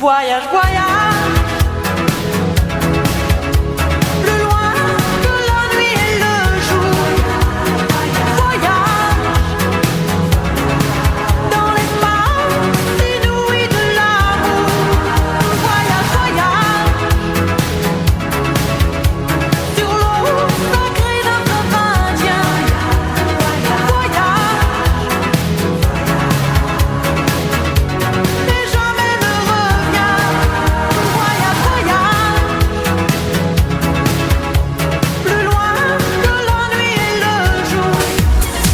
Voyage, voyage, plus loin que la nuit et le jour. Voyage, dans l'espace inouï de l'amour. Voyage, voyage, sur l'eau sacrée d'un fleuve indien. Voyage, et jamais ne revient. Voyage, voyage, plus loin que la nuit et le jour.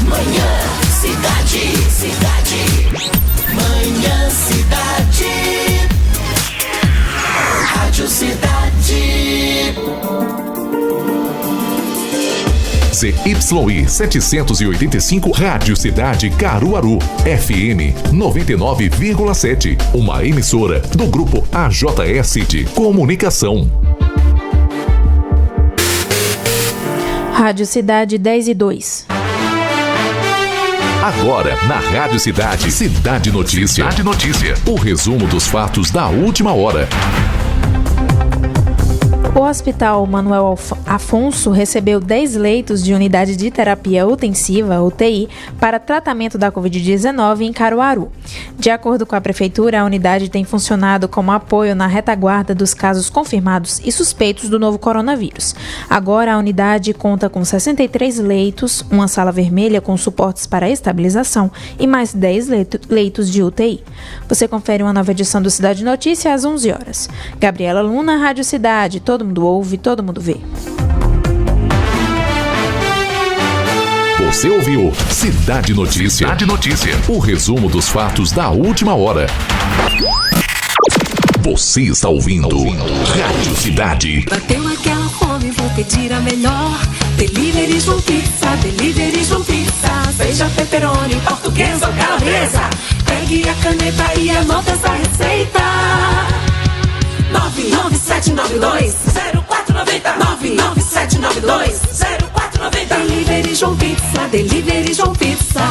Manhã Cidade, Cidade. Manhã Cidade. Rádio Cidade. ZYI 785 Rádio Cidade Caruaru, FM 99,7. Uma emissora do grupo AJS de Comunicação. Rádio Cidade 10:02. Agora, na Rádio Cidade, Cidade Notícia. Cidade Notícia. O resumo dos fatos da última hora. O Hospital Manuel Afonso recebeu 10 leitos de unidade de terapia intensiva, UTI, para tratamento da Covid-19 em Caruaru. De acordo com a Prefeitura, a unidade tem funcionado como apoio na retaguarda dos casos confirmados e suspeitos do novo coronavírus. Agora, a unidade conta com 63 leitos, uma sala vermelha com suportes para estabilização e mais 10 leitos de UTI. Você confere uma nova edição do Cidade Notícia às 11 horas. Gabriela Luna, Rádio Cidade. Todo mundo ouve, todo mundo vê. Você ouviu Cidade Notícia. Cidade Notícia. O resumo dos fatos da última hora. Você está ouvindo Rádio Cidade. Bateu aquela fome, vou pedir a melhor. Delivery João Pizza, Delivery João Pizza. Seja pepperoni, portuguesa ou calabresa. Pegue a caneta e anota essa receita. 99792-0490. 99792-0490. Delivery João Pizza, Delivery João Pizza.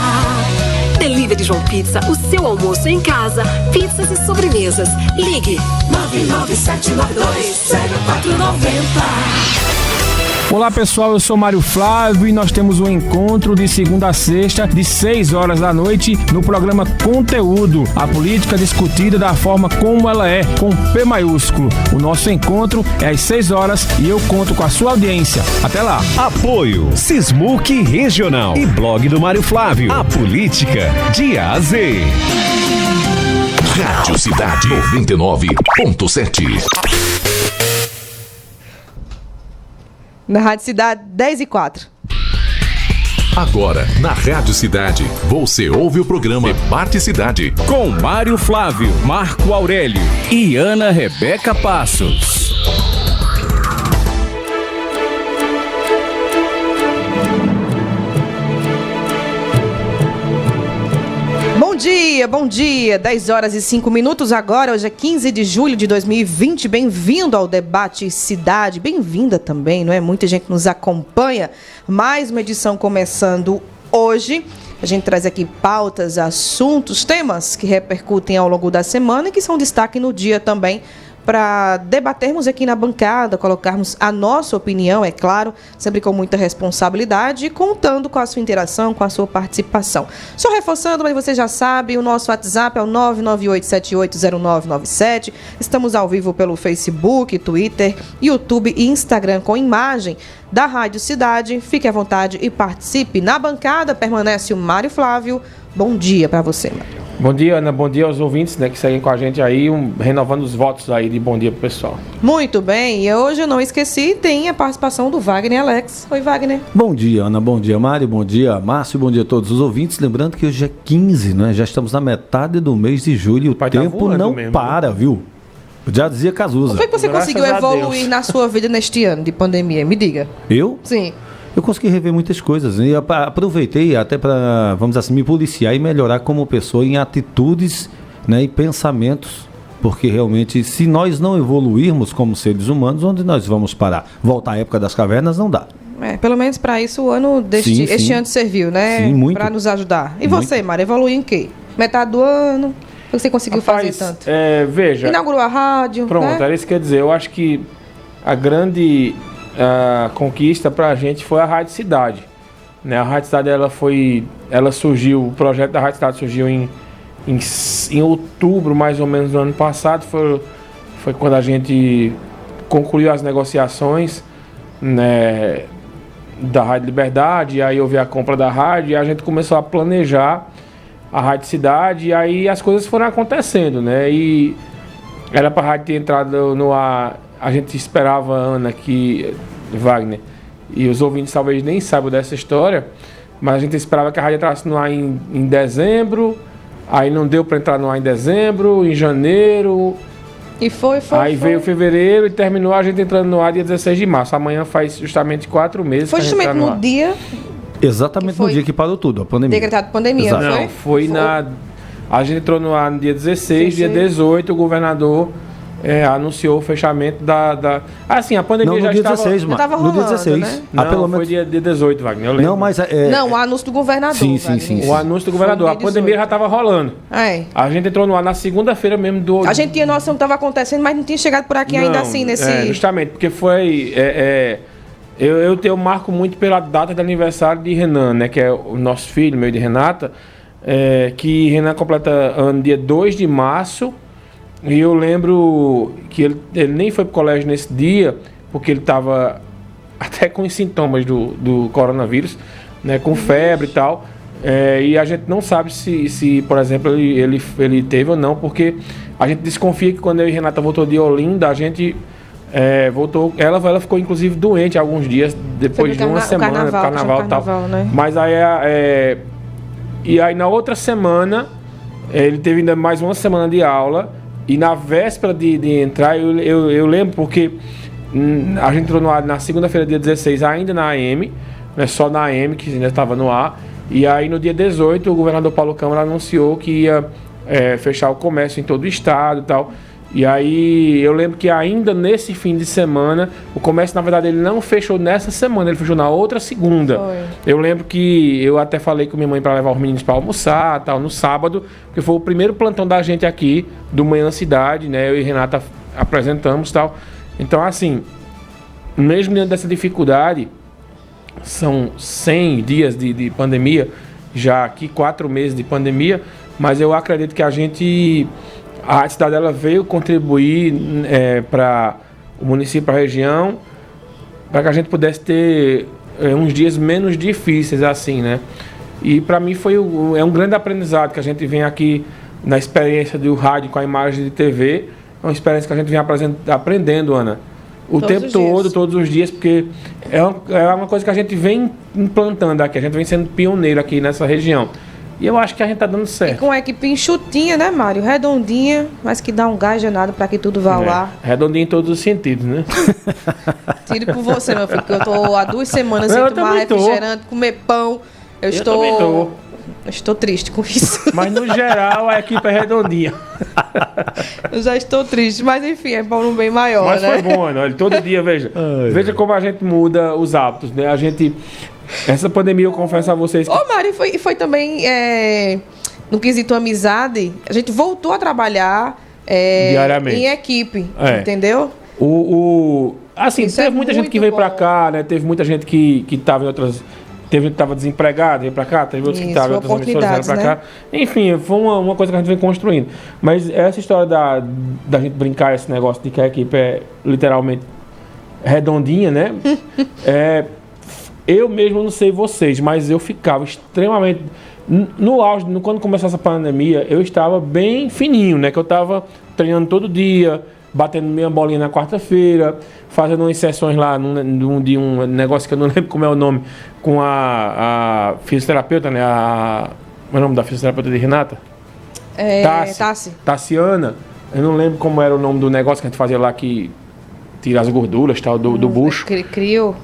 Delivery João Pizza, o seu almoço em casa. Pizzas e sobremesas. Ligue 99792-0490. Olá pessoal, eu sou Mário Flávio e nós temos um encontro de segunda a sexta, de 6 horas da noite, no programa Conteúdo, a política discutida da forma como ela é, com P maiúsculo. O nosso encontro é às 6 horas e eu conto com a sua audiência. Até lá. Apoio Sismuc Regional e blog do Mário Flávio. A política de A a Z. Rádio Cidade 99,7. Na Rádio Cidade 10:04. Agora, na Rádio Cidade, você ouve o programa Debate Cidade. Com Mário Flávio, Marco Aurélio e Ana Rebeca Passos. Bom dia, 10 horas e 5 minutos agora, hoje é 15 de julho de 2020, bem-vindo ao Debate Cidade, bem-vinda também, não é? Muita gente nos acompanha, mais uma edição começando hoje, a gente traz aqui pautas, assuntos, temas que repercutem ao longo da semana e que são destaque no dia também, para debatermos aqui na bancada, colocarmos a nossa opinião, é claro, sempre com muita responsabilidade e contando com a sua interação, com a sua participação. Só reforçando, mas você já sabe, o nosso WhatsApp é o 998780997. Estamos ao vivo pelo Facebook, Twitter, YouTube e Instagram com imagem da Rádio Cidade. Fique à vontade e participe. Na bancada permanece o Mário Flávio. Bom dia para você, Mário. Bom dia, Ana. Bom dia aos ouvintes, né, que seguem com a gente aí, renovando os votos aí de bom dia pro pessoal. Muito bem. E hoje eu não esqueci, tem a participação do Wagner Alex. Oi, Wagner. Bom dia, Ana. Bom dia, Mário. Bom dia, Márcio. Bom dia a todos os ouvintes. Lembrando que hoje é 15, né? Já estamos na metade do mês de julho. O tempo não mesmo, para, viu? Já dizia Cazuza. Como foi que você conseguiu evoluir na sua vida neste ano de pandemia? Me diga. Eu? Sim. Eu consegui rever muitas coisas e aproveitei até para, vamos dizer assim, me policiar e melhorar como pessoa em atitudes, né, e pensamentos, porque realmente se nós não evoluirmos como seres humanos, onde nós vamos parar? Voltar à época das cavernas não dá. Pelo menos para isso o ano este ano serviu, né? Sim, muito. Para nos ajudar. E muito. você, Mara, evoluiu em quê? Metade do ano? Por que você conseguiu Rapaz, fazer tanto? Veja. Inaugurou a rádio, Pronto, né? era isso que eu ia dizer. Eu acho que a grande conquista pra gente foi a Rádio Cidade. Né? A Rádio Cidade, ela surgiu, o projeto da Rádio Cidade surgiu em outubro, mais ou menos, do ano passado. Foi quando a gente concluiu as negociações, né, da Rádio Liberdade, e aí houve a compra da rádio, e a gente começou a planejar a Rádio Cidade, e aí as coisas foram acontecendo, né? E era para a rádio ter entrado no ar, a gente esperava, Ana, Wagner, e os ouvintes talvez nem saibam dessa história, mas a gente esperava que a rádio entrasse no ar em dezembro, aí não deu para entrar no ar em dezembro, em janeiro. E foi. Aí veio fevereiro e terminou a gente entrando no ar dia 16 de março. Amanhã faz justamente 4 meses. Foi que a gente justamente tá no ar. dia Exatamente Que foi no dia que parou tudo, a pandemia. decretado pandemia, Exato. não Não, foi a gente entrou no ar no dia 16, dia 18, o governador anunciou o fechamento Assim, a pandemia Não, no já dia estava... 16, Já tava no dia rolando, 16. né? Não, pelo foi menos... dia 18, Wagner, eu lembro. Não, mas Não, o anúncio do governador. Sim, Wagner. sim. O anúncio do governador. Foi A dia pandemia 18. já estava rolando. É. A gente entrou no ar na segunda-feira mesmo do... A gente tinha noção que estava acontecendo, mas não tinha chegado por aqui ainda Não, assim, nesse... justamente, porque foi... Eu marco muito pela data de aniversário de Renan, né? Que é o nosso filho, meu e de Renata. Que Renan completa ano dia 2 de março. E eu lembro que ele nem foi pro colégio nesse dia, porque ele estava até com os sintomas do coronavírus, né? Com febre e tal. E a gente não sabe se por exemplo, ele teve ou não, porque a gente desconfia que quando eu e Renata voltou de Olinda, a gente voltou. Ela ficou inclusive doente alguns dias, depois de uma semana, do carnaval e tal. Né? Mas aí e aí na outra semana, ele teve ainda mais uma semana de aula. E na véspera de entrar, eu lembro porque a gente entrou no ar na segunda-feira, dia 16, ainda na AM, né, só na AM, que ainda estava no ar. E aí no dia 18, o governador Paulo Câmara anunciou que ia fechar o comércio em todo o estado e tal. E aí eu lembro que ainda nesse fim de semana, o comércio, na verdade, ele não fechou nessa semana, ele fechou na outra segunda. Foi. Eu lembro que eu até falei com minha mãe para levar os meninos para almoçar, tal, no sábado, porque foi o primeiro plantão da gente aqui, do Manhã Cidade, né? Eu e Renata apresentamos, tal. Então, assim, mesmo diante dessa dificuldade, são 100 dias de pandemia, já aqui 4 meses de pandemia, mas eu acredito que a cidade dela veio contribuir para o município, para a região, para que a gente pudesse ter uns dias menos difíceis, assim, né? E para mim é um grande aprendizado que a gente vem aqui na experiência do rádio com a imagem de TV. É uma experiência que a gente vem aprendendo, Ana, o Todos tempo os todo, dias. todos os dias, porque é uma coisa que a gente vem implantando aqui, a gente vem sendo pioneiro aqui nessa região. E eu acho que a gente tá dando E certo. com a equipe enxutinha, né, Mário? Redondinha, mas que dá um gás danado para que tudo vá ao ar. Redondinho em todos os sentidos, né? Tiro por você, meu filho, que eu tô há 2 semanas sem Eu tomar também tô. refrigerante, comer pão. Eu também tô. Eu estou triste com isso. Mas no geral a equipe é redondinha. Eu já estou triste, mas enfim, é para um bem maior, Mas né? foi bom, Ana. Olha, todo dia, veja como a gente muda os hábitos, né? Essa pandemia, eu confesso a vocês que... Ô, Mário, foi também no quesito amizade, a gente voltou a trabalhar Diariamente. em equipe, É. entendeu? Assim, Isso teve é muita gente muito que veio pra bom. cá, né? Teve muita gente que tava em outras... Teve gente que tava desempregado, veio pra cá. Teve outros que Isso, estavam em outras emissoras, vieram pra oportunidades, cá. Enfim, foi uma coisa que a gente vem construindo. Mas essa história da gente brincar, esse negócio de que a equipe é literalmente redondinha, né? Eu mesmo não sei vocês, mas eu ficava extremamente... No auge, quando começou essa pandemia, eu estava bem fininho, né? Que eu estava treinando todo dia, batendo minha bolinha na quarta-feira, fazendo umas sessões lá de um negócio que eu não lembro como é o nome, com a fisioterapeuta, né? Como é o nome da fisioterapeuta de Renata? Tassi. Tassiana. Eu não lembro como era o nome do negócio que a gente fazia lá, que tira as gorduras, tal, do bucho. Criou.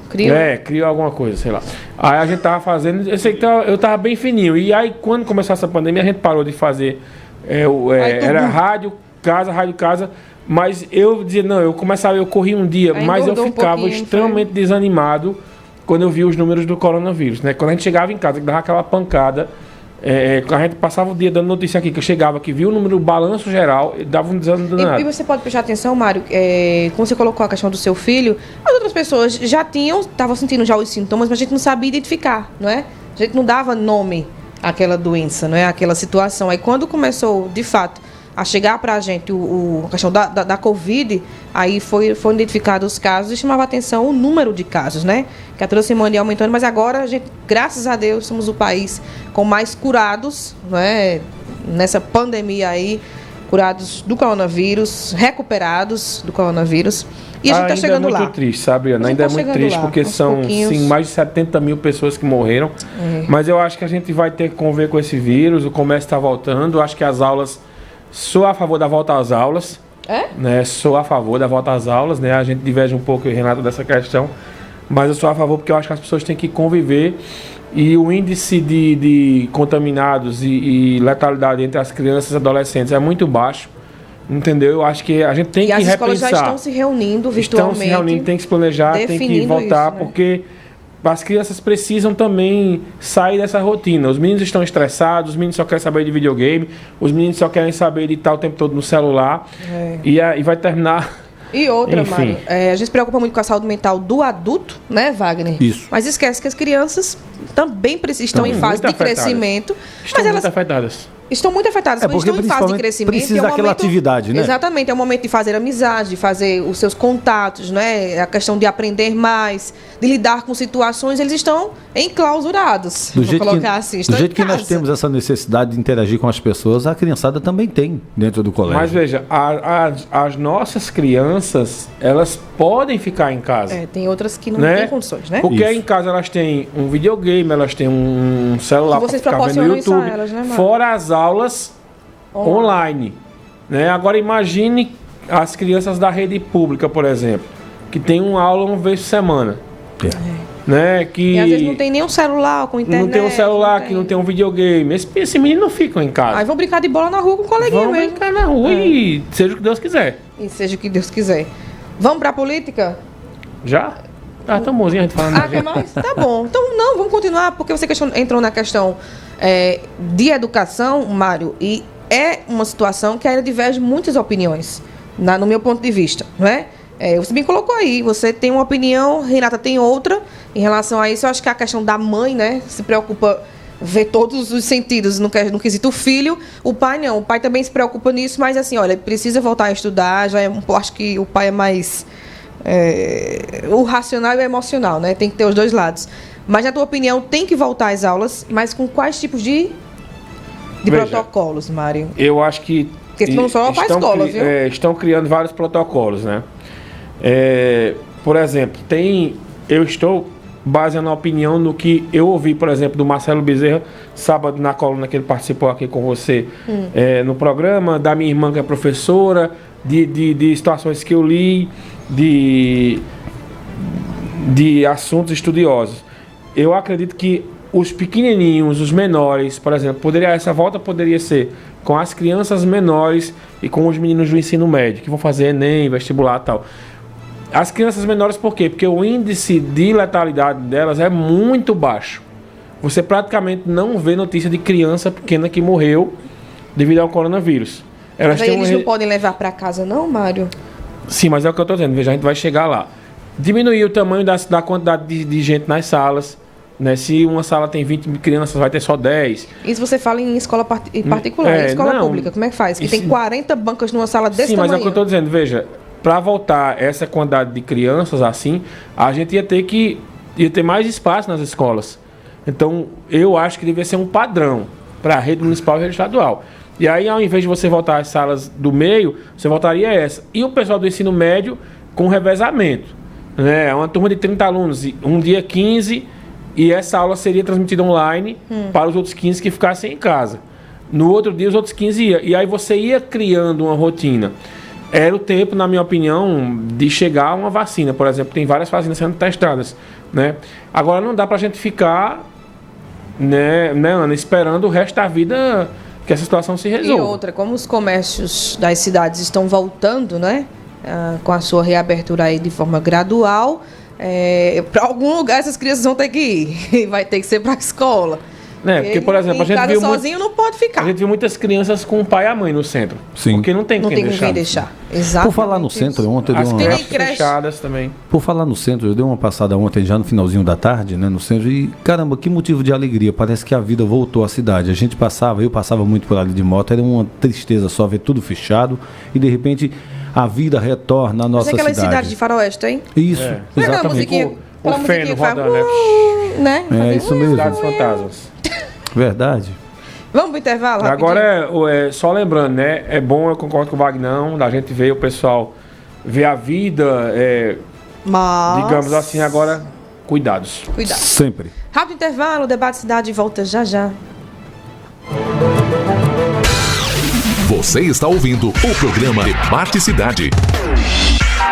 Criou alguma coisa, sei lá. Aí a gente tava fazendo, eu sei que eu tava bem fininho. E aí, quando começou essa pandemia, a gente parou de fazer. Era rádio, casa. Mas eu dizia, não, eu corri um dia, Aí mas eu engordou um ficava pouquinho, extremamente desanimado quando eu vi os números do coronavírus, né? Quando a gente chegava em casa, que dava aquela pancada, A gente passava o dia dando notícia aqui, que eu chegava aqui, via o número, o balanço geral, e dava um desânimo danado. E você pode prestar atenção, Mário, como você colocou a questão do seu filho, as outras pessoas já estavam sentindo já os sintomas, mas a gente não sabia identificar, não é? A gente não dava nome àquela doença, não é? Àquela situação. Aí quando começou, de fato, a chegar para a gente a questão da Covid, aí foram identificados os casos e chamava a atenção o número de casos, né? Que a toda semana ia aumentando, mas agora a gente, graças a Deus, somos o país com mais curados, não é? Nessa pandemia aí, curados do coronavírus, recuperados do coronavírus. E a gente está chegando lá. Ainda é muito triste, sabe, Ana? Ainda é muito triste, porque são sim, mais de 70 mil pessoas que morreram. Mas eu acho que a gente vai ter que conviver com esse vírus, o comércio está voltando, eu acho que as aulas... Sou a favor da volta às aulas. Né? Sou a favor da volta às aulas, né? A gente diverge um pouco, Renato, dessa questão. Mas eu sou a favor porque eu acho que as pessoas têm que conviver. E o índice de contaminados e letalidade entre as crianças e adolescentes é muito baixo. Entendeu? Eu acho que a gente tem que repensar. E as escolas já estão se reunindo virtualmente. Estão se reunindo, tem que se planejar, tem que voltar, isso, né? Porque... As crianças precisam também sair dessa rotina. Os meninos estão estressados, os meninos só querem saber de videogame, os meninos só querem saber de estar o tempo todo no celular. E vai terminar... E outra, Mário, a gente se preocupa muito com a saúde mental do adulto, né, Wagner? Isso. Mas esquece que as crianças também estão em fase de crescimento. Estão muito afetadas. Estão muito afetadas, mas estão em fase de crescimento. Precisa daquela atividade, né? Exatamente, é o momento de fazer amizade, de fazer os seus contatos, né? A questão de aprender mais, de lidar com situações, eles estão enclausurados. Do jeito que nós temos essa necessidade de interagir com as pessoas, a criançada também tem dentro do colégio. Mas veja, as nossas crianças, elas podem ficar em casa. Tem outras que não têm condições, né? Porque aí em casa elas têm um videogame, elas têm um celular para ficar vendo no YouTube, elas, né, fora as aulas online, né? Agora imagine as crianças da rede pública, por exemplo, que tem uma aula uma vez por semana, né? Que e às vezes não tem nem um celular com internet. Não tem um celular, que não tem um videogame. Esse menino não fica em casa. Aí vão brincar de bola na rua com o coleguinha mesmo. Vão brincar na rua e seja o que Deus quiser. E seja o que Deus quiser. Vamos pra política? Já? Ah, tão bonzinho a gente falando. Quer mais? Tá bom. Então, não, vamos continuar, porque você entrou na questão de educação, Mário, e é uma situação que ainda diverge muitas opiniões, no meu ponto de vista, não é? Você bem colocou aí, você tem uma opinião, Renata tem outra. Em relação a isso, eu acho que a questão da mãe, né, se preocupa ver todos os sentidos no quesito filho. O pai não, o pai também se preocupa nisso, mas assim, olha, precisa voltar a estudar, eu acho que o pai é mais... o racional e o emocional, né? Tem que ter os dois lados. Mas, na tua opinião, tem que voltar às aulas, mas com quais tipos de protocolos, Mário? Eu acho que... Porque não só para a escola, viu? Estão criando vários protocolos, né? Por exemplo, eu estou baseando a opinião no que eu ouvi, por exemplo, do Marcelo Bezerra, sábado na coluna que ele participou aqui com você, no programa, da minha irmã que é professora, de situações que eu li, de assuntos estudiosos. Eu acredito que os pequenininhos, os menores, por exemplo, essa volta poderia ser com as crianças menores e com os meninos do ensino médio, que vão fazer ENEM, vestibular e tal. As crianças menores por quê? Porque o índice de letalidade delas é muito baixo. Você praticamente não vê notícia de criança pequena que morreu devido ao coronavírus. Mas aí eles não podem levar para casa não, Mário? Sim, mas é o que eu estou dizendo. Veja, a gente vai chegar lá. Diminuir o tamanho da quantidade de gente nas salas. Né? Se uma sala tem 20 crianças, vai ter só 10. Isso você fala em escola particular, em escola pública. Como é que faz? Que tem 40 bancas numa sala desse tamanho. Sim, mas é o que eu estou dizendo. Veja, para voltar essa quantidade de crianças assim, a gente ia ter mais espaço nas escolas. Então, eu acho que deveria ser um padrão para a rede municipal e rede estadual. E aí, ao invés de você voltar às salas do meio, você voltaria essa. E o pessoal do ensino médio com revezamento. Né? Uma turma de 30 alunos, um dia 15, e essa aula seria transmitida online para os outros 15 que ficassem em casa. No outro dia, os outros 15 iam. E aí você ia criando uma rotina. Era o tempo, na minha opinião, de chegar a uma vacina. Por exemplo, tem várias vacinas sendo testadas. Né? Agora, não dá para a gente ficar, né, Ana, esperando o resto da vida que essa situação se resolva. E outra, como os comércios das cidades estão voltando, né, com a sua reabertura aí de forma gradual, para algum lugar essas crianças vão ter que ir. Vai ter que ser para a escola. Né? Porque, por exemplo, a em gente casa viu sozinho não pode ficar. a gente viu muitas crianças com o pai e a mãe no centro. Sim. Porque não tem Não quem tem com deixar. quem deixar. Exato. Por falar no centro, ontem eu dei As uma... crianças creche. fechadas também. Por falar no centro, eu dei uma passada ontem já no finalzinho da tarde, né, no centro, e caramba, que motivo de alegria, parece que a vida voltou à cidade. A gente eu passava muito por ali de moto, era uma tristeza só ver tudo fechado e de repente a vida retorna à nossa Mas é aquela cidade. cidade de faroeste, hein? Isso, É. Não é aquela exatamente. musiquinha, O aquela musiquinha feno que faz, rodando, né? né? É isso mesmo, Cidades fantasmas. verdade. Vamos pro intervalo, Agora, só lembrando, né? É bom, eu concordo com o Vagnão, da gente ver o pessoal ver a vida, Mas... digamos assim, agora, cuidados. Cuidado. Sempre. Rápido intervalo, o Debate Cidade volta já já. Você está ouvindo o programa Debate Cidade.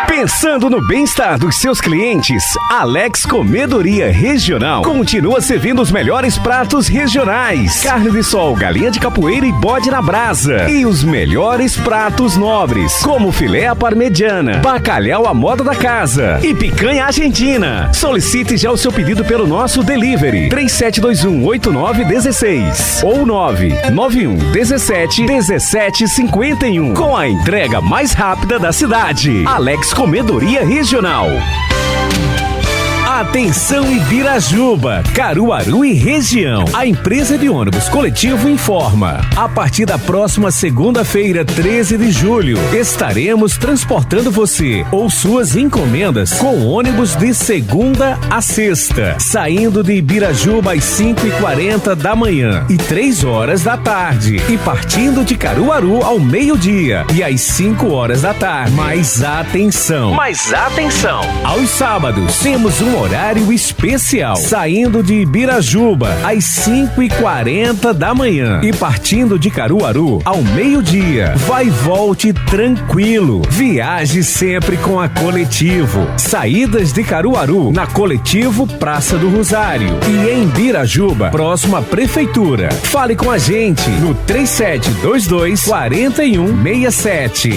Pensando no bem-estar dos seus clientes, Alex Comedoria Regional continua servindo os melhores pratos regionais. Carne de sol, galinha de capoeira e bode na brasa. E os melhores pratos nobres, como filé à parmegiana, bacalhau à moda da casa e picanha argentina. Solicite já o seu pedido pelo nosso delivery 3721-8916 ou 991-17-1751 com a entrega mais rápida da cidade. Alex Comedoria Regional. Atenção Ibirajuba, Caruaru e região. A empresa de ônibus coletivo informa. A partir da próxima segunda-feira, 13 de julho, estaremos transportando você ou suas encomendas com ônibus de segunda a sexta, saindo de Ibirajuba às 5h40 da manhã e 3 horas da tarde e partindo de Caruaru ao meio-dia e às 5 horas da tarde. Mas atenção! Aos sábados, temos um horário especial, saindo de Ibirajuba às 5h40 da manhã e partindo de Caruaru ao meio-dia. Vai e volte tranquilo. Viaje sempre com a Coletivo. Saídas de Caruaru na Coletivo Praça do Rosário e em Ibirajuba, próximo à Prefeitura. Fale com a gente no 3722-4167.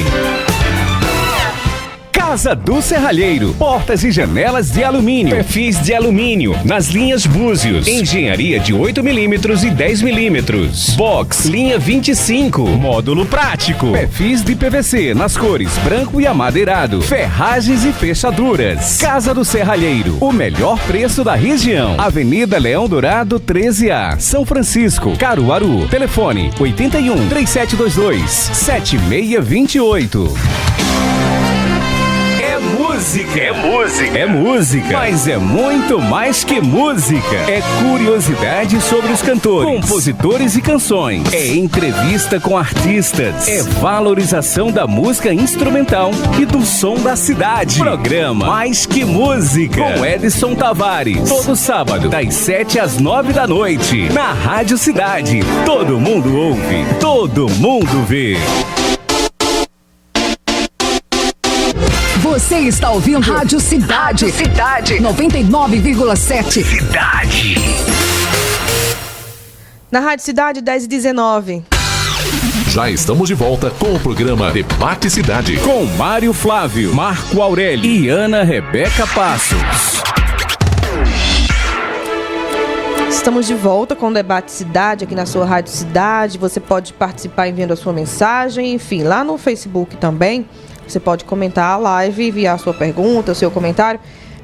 Casa do Serralheiro, portas e janelas de alumínio, perfis de alumínio, nas linhas Búzios, engenharia de 8mm e 10mm, box, linha 25, módulo prático, perfis de PVC nas cores branco e amadeirado, ferragens e fechaduras. Casa do Serralheiro, o melhor preço da região, Avenida Leão Dourado 13A, São Francisco, Caruaru, telefone 81 3722 7628. É música, mas é muito mais que música. É curiosidade sobre os cantores, compositores e canções. É entrevista com artistas. É valorização da música instrumental e do som da cidade. Programa Mais Que Música com Edson Tavares. Todo sábado, das 7 às 9 da noite. Na Rádio Cidade. Todo mundo ouve, todo mundo vê. Você está ouvindo Rádio Cidade. 99,7. Cidade. Na Rádio Cidade, 10h19. Já estamos de volta com o programa Debate Cidade. Com Mário Flávio, Marco Aurélio e Ana Rebeca Passos. Estamos de volta com o Debate Cidade aqui na sua Rádio Cidade. Você pode participar enviando a sua mensagem. Enfim, lá no Facebook também. Você pode comentar a live, enviar a sua pergunta, o seu comentário.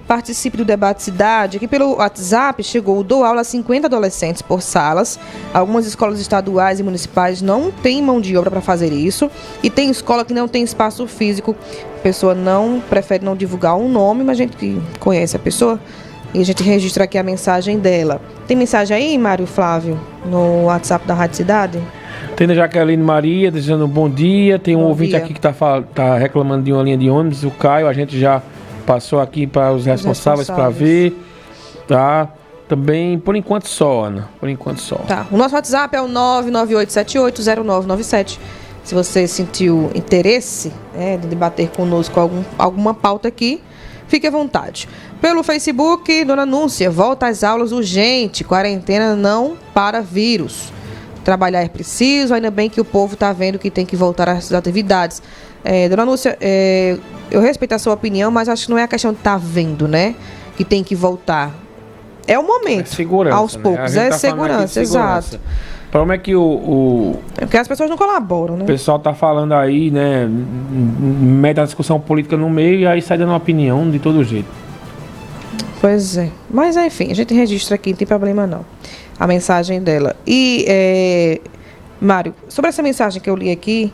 Participe do Debate Cidade. Aqui pelo WhatsApp chegou o Dou Aula a 50 adolescentes por salas. Algumas escolas estaduais e municipais não têm mão de obra para fazer isso. E tem escola que não tem espaço físico. A pessoa prefere não divulgar um nome, mas a gente que conhece a pessoa e a gente registra aqui a mensagem dela. Tem mensagem aí, Mário Flávio, no WhatsApp da Rádio Cidade? Tem a Jaqueline Maria desejando um bom dia. Tem um Bom ouvinte dia. aqui que tá reclamando de uma linha de ônibus, o Caio. A gente já passou aqui para os responsáveis para ver. Tá? Também, por enquanto só, Ana. Por enquanto só. Tá. O nosso WhatsApp é o 998780997. Se você sentiu interesse de debater conosco alguma pauta aqui, fique à vontade. Pelo Facebook, Dona Núncia, volta às aulas urgente. Quarentena não para vírus. Trabalhar é preciso, ainda bem que o povo está vendo que tem que voltar às atividades. Dona Núcia, eu respeito a sua opinião, mas acho que não é a questão de estar vendo, né? Que tem que voltar. É o momento. É segurança, aos né? poucos. A gente É tá falando aqui de segurança, exato. O problema é que o É porque as pessoas não colaboram, né? pessoal tá falando aí, né? Mete a discussão política no meio e aí sai dando uma opinião de todo jeito. Pois é. Mas, enfim, a gente registra aqui, não tem problema não. A mensagem dela. E, Mário, sobre essa mensagem que eu li aqui,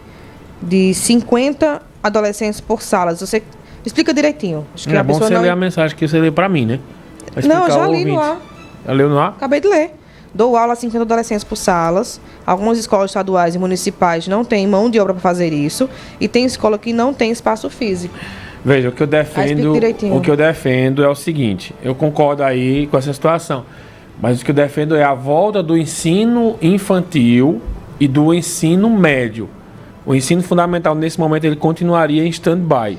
de 50 adolescentes por salas, você explica direitinho. Acho que É a bom pessoa você não... ler a mensagem que você lê pra mim, né? Pra Não, eu explicar já ao li no ouvinte. ar. Já leu no ar? Acabei de ler. Dou aula a 50 adolescentes por salas. Algumas escolas estaduais e municipais não têm mão de obra para fazer isso. E tem escola que não tem espaço físico. Veja, o que eu explica defendo, direitinho. o que eu defendo é o seguinte, eu concordo aí com essa situação, mas o que eu defendo é a volta do ensino infantil e do ensino médio. O ensino fundamental nesse momento ele continuaria em stand-by.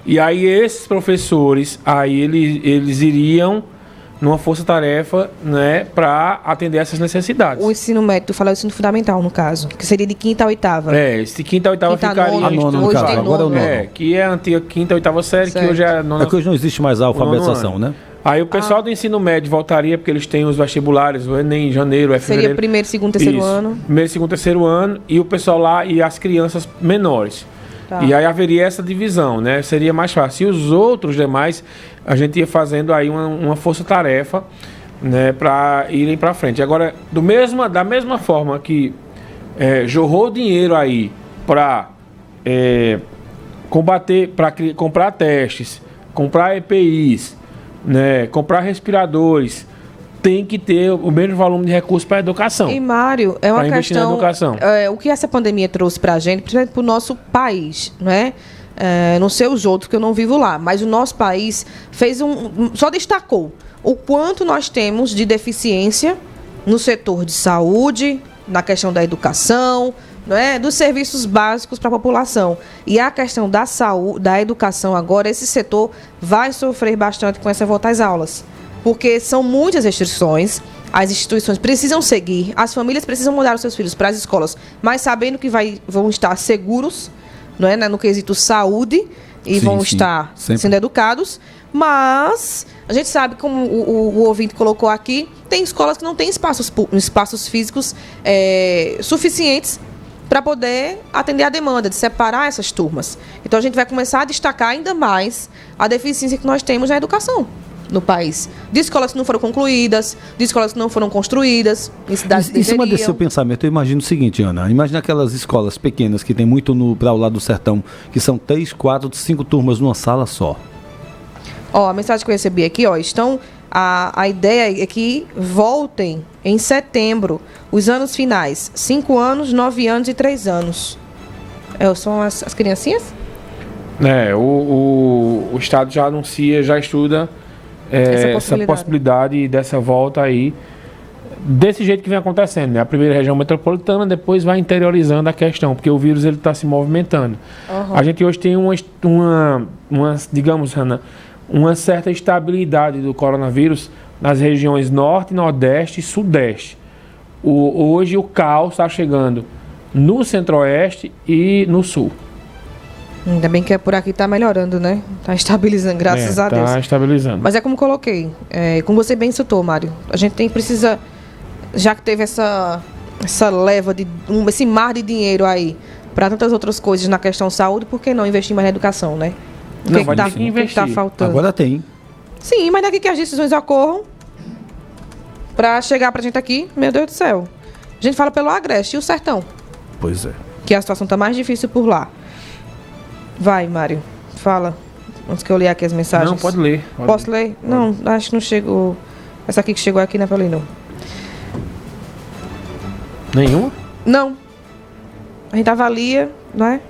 E aí esses professores, aí eles iriam numa força-tarefa, né, para atender essas necessidades. O ensino médio, tu fala o ensino fundamental, no caso, que seria de 5ª a 8ª. Esse quinta a oitava Quinta, ficaria nona, em nona, stand-by. no caso, agora é o nono. Que é a antiga quinta, oitava série, Certo. que hoje é a nona. É que hoje não existe mais a alfabetização, ano. né? Aí o pessoal do ensino médio voltaria, porque eles têm os vestibulares, o Enem em janeiro, é Seria fevereiro. primeiro, segundo, terceiro Isso. ano. Primeiro, segundo, terceiro ano, e o pessoal lá, e as crianças menores. Tá. E aí haveria essa divisão, né? Seria mais fácil. E os outros demais, a gente ia fazendo aí uma força-tarefa, né, para irem para frente. Agora, da mesma forma que jorrou dinheiro aí para combater, para comprar testes, comprar EPIs, né, comprar respiradores, tem que ter o mesmo volume de recursos para a educação. E, Mário, é uma Pra investir na questão... educação. O que essa pandemia trouxe pra gente, principalmente pro nosso país, né? Não sei os outros, que eu não vivo lá, mas o nosso país fez só destacou o quanto nós temos de deficiência no setor de saúde, na questão da educação, não é? Dos serviços básicos para a população. E a questão da saúde, da educação agora, esse setor vai sofrer bastante com essa volta às aulas. Porque são muitas restrições, as instituições precisam seguir, as famílias precisam mandar os seus filhos para as escolas, mas sabendo que vão estar seguros, não é? No quesito saúde, e Sim, vão sim, estar sempre. sendo educados, mas a gente sabe, como o ouvinte colocou aqui, tem escolas que não têm espaços físicos suficientes para poder atender a demanda, de separar essas turmas. Então a gente vai começar a destacar ainda mais a deficiência que nós temos na educação no país. De escolas que não foram concluídas, de escolas que não foram construídas, em cidades que Em cima desse seu deveriam. pensamento, eu imagino o seguinte, Ana. Imagina aquelas escolas pequenas que tem muito para o lado do sertão, que são 3, 4, 5 turmas numa sala só. A mensagem que eu recebi aqui, a ideia é que voltem em setembro os anos finais. 5 anos, 9 anos e 3 anos. São as criancinhas? O Estado já anuncia, já estuda essa possibilidade dessa volta aí, desse jeito que vem acontecendo, né? A primeira região metropolitana, depois vai interiorizando a questão, porque o vírus ele está se movimentando. Uhum. A gente hoje tem digamos, Ana, uma certa estabilidade do coronavírus nas regiões norte, nordeste e sudeste. Hoje o caos está chegando no centro-oeste e no sul. Ainda bem que por aqui está melhorando, né? Está estabilizando, graças a Deus. Está estabilizando. Mas é como coloquei, como você bem citou, Mário, a gente precisa, já que teve essa leva, esse mar de dinheiro aí para tantas outras coisas na questão saúde, por que não investir mais na educação, né? O que está faltando? Agora tem. Sim, mas daqui que as decisões ocorram, para chegar pra gente aqui, meu Deus do céu. A gente fala pelo Agreste e o Sertão, Pois é. que a situação tá mais difícil por lá. Vai, Mário, fala. Antes que eu ler aqui as mensagens. Não, pode ler. Posso ler? Não, acho que não chegou. Essa aqui que chegou aqui não é pra ler, não. Nenhuma? Não. A gente avalia, não é?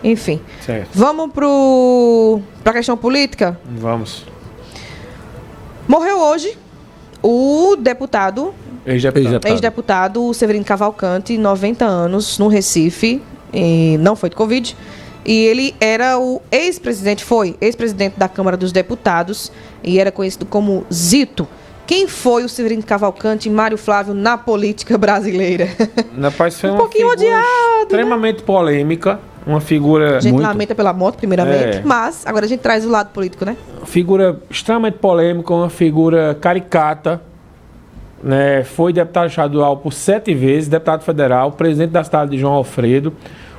Enfim. Certo. Vamos pra questão política? Vamos. Morreu hoje o deputado, Ex-deputado. ex-deputado Severino Cavalcante, 90 anos, no Recife, e não foi de Covid. E ele era o ex-presidente da Câmara dos Deputados e era conhecido como Zito. Quem foi o Severino Cavalcante, Mário Flávio, na política brasileira? Rapaz, foi Um uma pouquinho figura odiado, extremamente polêmica, uma figura... A gente lamenta pela morte, primeiramente, É. mas agora a gente traz o lado político, né? Figura extremamente polêmica, uma figura caricata, né? Foi deputado estadual por 7 vezes, deputado federal, presidente da cidade de João Alfredo.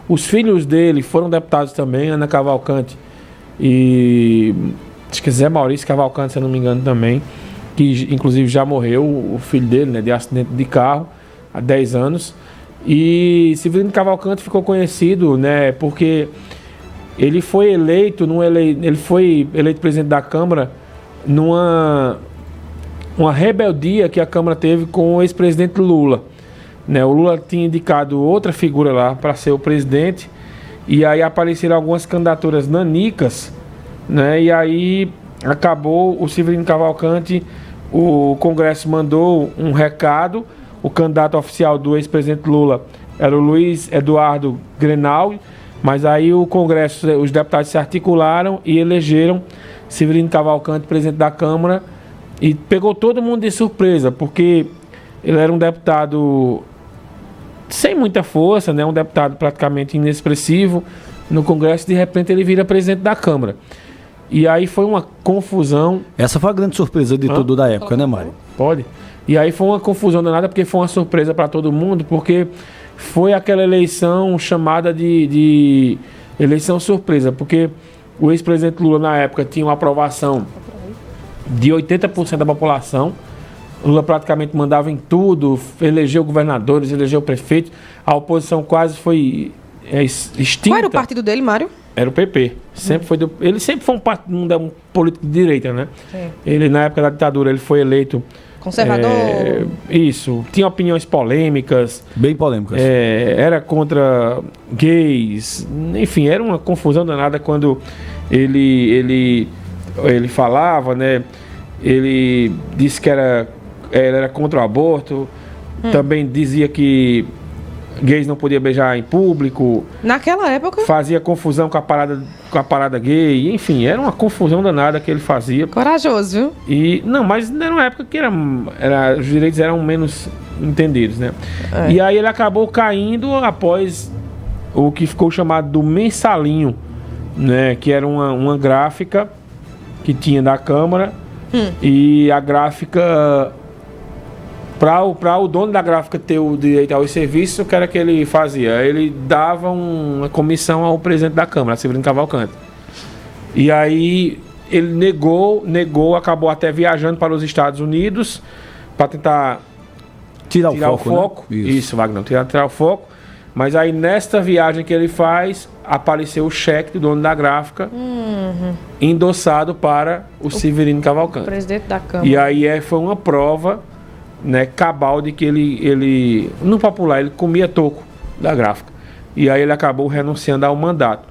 Os filhos dele foram deputados também, Ana Cavalcante e acho que Zé Maurício Cavalcante, se eu não me engano também, que inclusive já morreu, o filho dele, né, de acidente de carro há 10 anos. E Severino Cavalcante ficou conhecido, né, porque ele foi eleito, ele foi eleito presidente da Câmara numa rebeldia que a Câmara teve com o ex-presidente Lula. Né, o Lula tinha indicado outra figura lá para ser o presidente, e aí apareceram algumas candidaturas nanicas, né, e aí acabou o Severino Cavalcante, o Congresso mandou um recado. O candidato oficial do ex-presidente Lula era o Luiz Eduardo Grenal, mas aí o Congresso, os deputados se articularam e elegeram Severino Cavalcante presidente da Câmara, e pegou todo mundo de surpresa, porque ele era um deputado sem muita força, né, um deputado praticamente inexpressivo no Congresso, de repente ele vira presidente da Câmara. E aí foi uma confusão. Essa foi a grande surpresa de tudo da época, né, Mário? Pode. E aí foi uma confusão danada, porque foi uma surpresa para todo mundo, porque foi aquela eleição chamada de eleição surpresa, porque o ex-presidente Lula na época tinha uma aprovação de 80% da população. Lula praticamente mandava em tudo, elegeu governadores, elegeu prefeitos. A oposição quase foi extinta. Qual era o partido dele, Mário? Era o PP. Ele sempre foi um político de direita, né? Sim. Ele, na época da ditadura, ele foi eleito... Conservador? Isso. Tinha opiniões polêmicas. Bem polêmicas. Era contra gays. Enfim, era uma confusão danada quando ele falava, né? Ele disse que ele era contra o aborto. Também dizia que gays não podiam beijar em público. Naquela época? Fazia confusão com a parada gay. Enfim, era uma confusão danada que ele fazia. Corajoso, viu? Mas era uma época que os direitos eram menos entendidos, né? É. E aí ele acabou caindo após o que ficou chamado do mensalinho, né? Que era uma gráfica que tinha da Câmara. E a gráfica... Para o dono da gráfica ter o direito aos serviços, o que era que ele fazia? Ele dava uma comissão ao presidente da Câmara, Severino Cavalcante. E aí ele negou, acabou até viajando para os Estados Unidos para tentar tirar o foco. Né? Isso, Wagner, tirar o foco. Mas aí nesta viagem que ele faz, apareceu o cheque do dono da gráfica, endossado para o Severino Cavalcante. Presidente da Câmara. E aí foi uma prova, né, cabal de que ele no popular, ele comia toco da gráfica. E aí ele acabou renunciando ao mandato.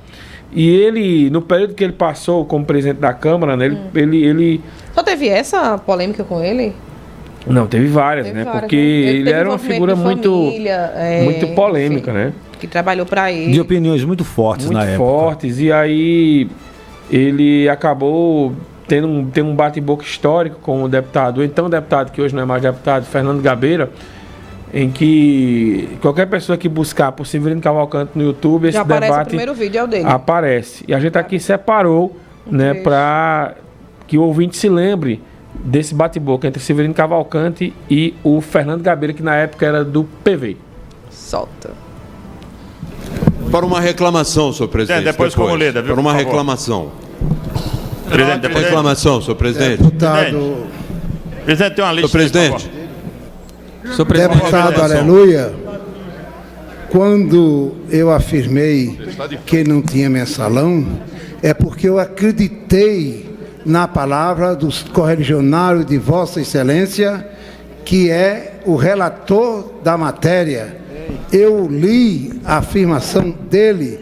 E ele, no período que ele passou como presidente da Câmara, né, ele... Só teve essa polêmica com ele? Não, teve várias, Teve né? várias, Porque né? ele era uma envolvimento figura de muito família, muito polêmica, enfim, né? Que trabalhou para ele. De opiniões muito fortes Muito na época. fortes. E aí ele acabou tendo um bate-boca histórico com o deputado, o então deputado, que hoje não é mais deputado, Fernando Gabeira, em que qualquer pessoa que buscar por Severino Cavalcante no YouTube, esse Já aparece debate o primeiro vídeo, é o dele. aparece. E a gente aqui separou, né, para que o ouvinte se lembre desse bate-boca entre Severino Cavalcante e o Fernando Gabeira, que na época era do PV. Solta. Para uma reclamação, senhor presidente. Depois como líder, viu, para uma por favor. reclamação. Presidente, depois... Reclamação, senhor presidente. Deputado... Presidente, tem uma lista. Senhor presidente. Senhor presidente. Deputado, aleluia. Quando eu afirmei que não tinha mensalão, é porque eu acreditei na palavra do correligionário de Vossa Excelência, que é o relator da matéria. Eu li a afirmação dele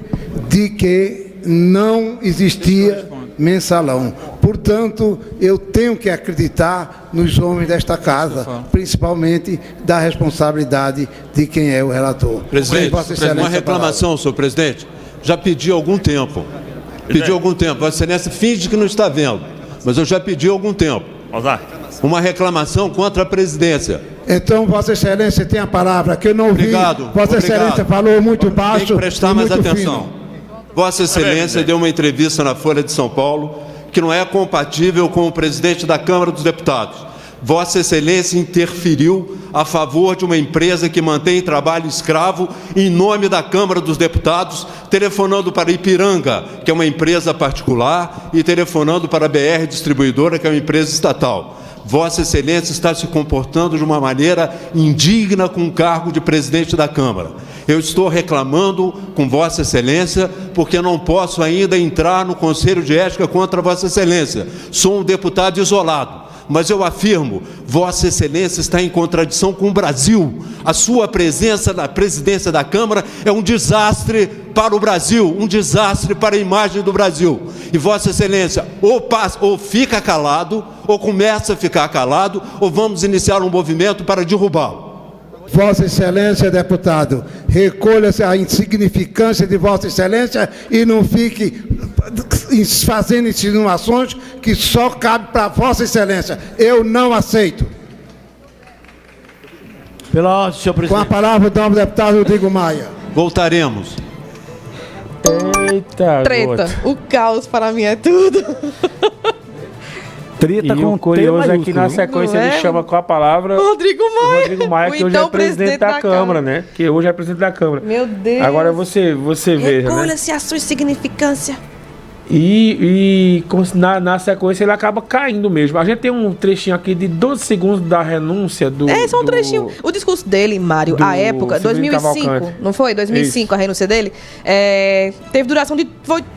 de que não existia mensalão. Portanto, eu tenho que acreditar nos homens desta casa, principalmente da responsabilidade de quem é o relator. Presidente, uma reclamação, senhor presidente. Já pedi há algum tempo. Pedi há algum tempo. Vossa Excelência finge que não está vendo, mas eu já pedi há algum tempo. Uma reclamação contra a presidência. Então, Vossa Excelência tem a palavra, que eu não ouvi. Obrigado. Vossa Excelência falou muito baixo. Tem que prestar e mais muito atenção. fino. Vossa Excelência deu uma entrevista na Folha de São Paulo que não é compatível com o presidente da Câmara dos Deputados. Vossa Excelência interferiu a favor de uma empresa que mantém trabalho escravo em nome da Câmara dos Deputados, telefonando para Ipiranga, que é uma empresa particular, e telefonando para a BR Distribuidora, que é uma empresa estatal. Vossa Excelência está se comportando de uma maneira indigna com o cargo de presidente da Câmara. Eu estou reclamando com Vossa Excelência porque não posso ainda entrar no Conselho de Ética contra Vossa Excelência. Sou um deputado isolado. Mas eu afirmo, Vossa Excelência está em contradição com o Brasil. A sua presença na presidência da Câmara é um desastre para o Brasil, um desastre para a imagem do Brasil. E Vossa Excelência ou fica calado, ou começa a ficar calado, ou vamos iniciar um movimento para derrubá-lo. Vossa Excelência, deputado, recolha-se a insignificância de Vossa Excelência e não fique fazendo insinuações que só cabe para Vossa Excelência. Eu não aceito. Pela ordem, senhor presidente. Com a palavra, o nobre deputado Rodrigo Maia. Voltaremos. Eita, Treta. O caos para mim é tudo. Treta e com o curioso T é que na sequência Não é? ele chama com a palavra Rodrigo Maia. o Rodrigo Maia, que hoje é presidente da Câmara, né? Que hoje é presidente da Câmara. Meu Deus. Agora você veja, né? Recolha-se a sua insignificância. E na sequência ele acaba caindo mesmo. A gente tem um trechinho aqui de 12 segundos da renúncia do... Só um trechinho. O discurso dele, Mário, à época, Severino 2005, Cavalcante. não foi? 2005, Isso. a renúncia dele. Teve duração de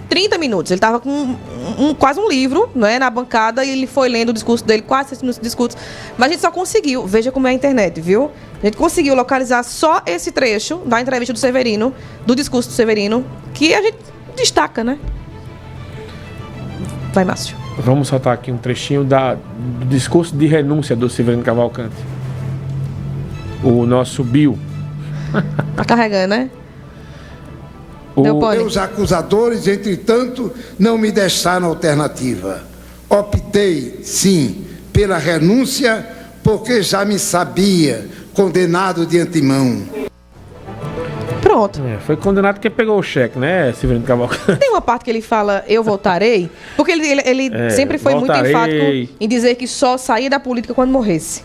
30 minutos. Ele estava com quase um livro, não é, na bancada, e ele foi lendo o discurso dele, quase 6 minutos de discurso. Mas a gente só conseguiu, veja como é a internet, viu? A gente conseguiu localizar só esse trecho da entrevista do Severino, do discurso do Severino, que a gente destaca, né? Vai, Márcio. Vamos soltar aqui um trechinho do discurso de renúncia do Severino Cavalcante. O nosso Bill. Tá carregando, né? Meus acusadores, entretanto, não me deixaram alternativa. Optei, sim, pela renúncia, porque já me sabia condenado de antemão. Pronto. Foi condenado porque pegou o cheque, né, Severino Cavalcante? Tem uma parte que ele fala, eu voltarei, porque ele sempre foi voltarei. muito enfático em dizer que só saía da política quando morresse.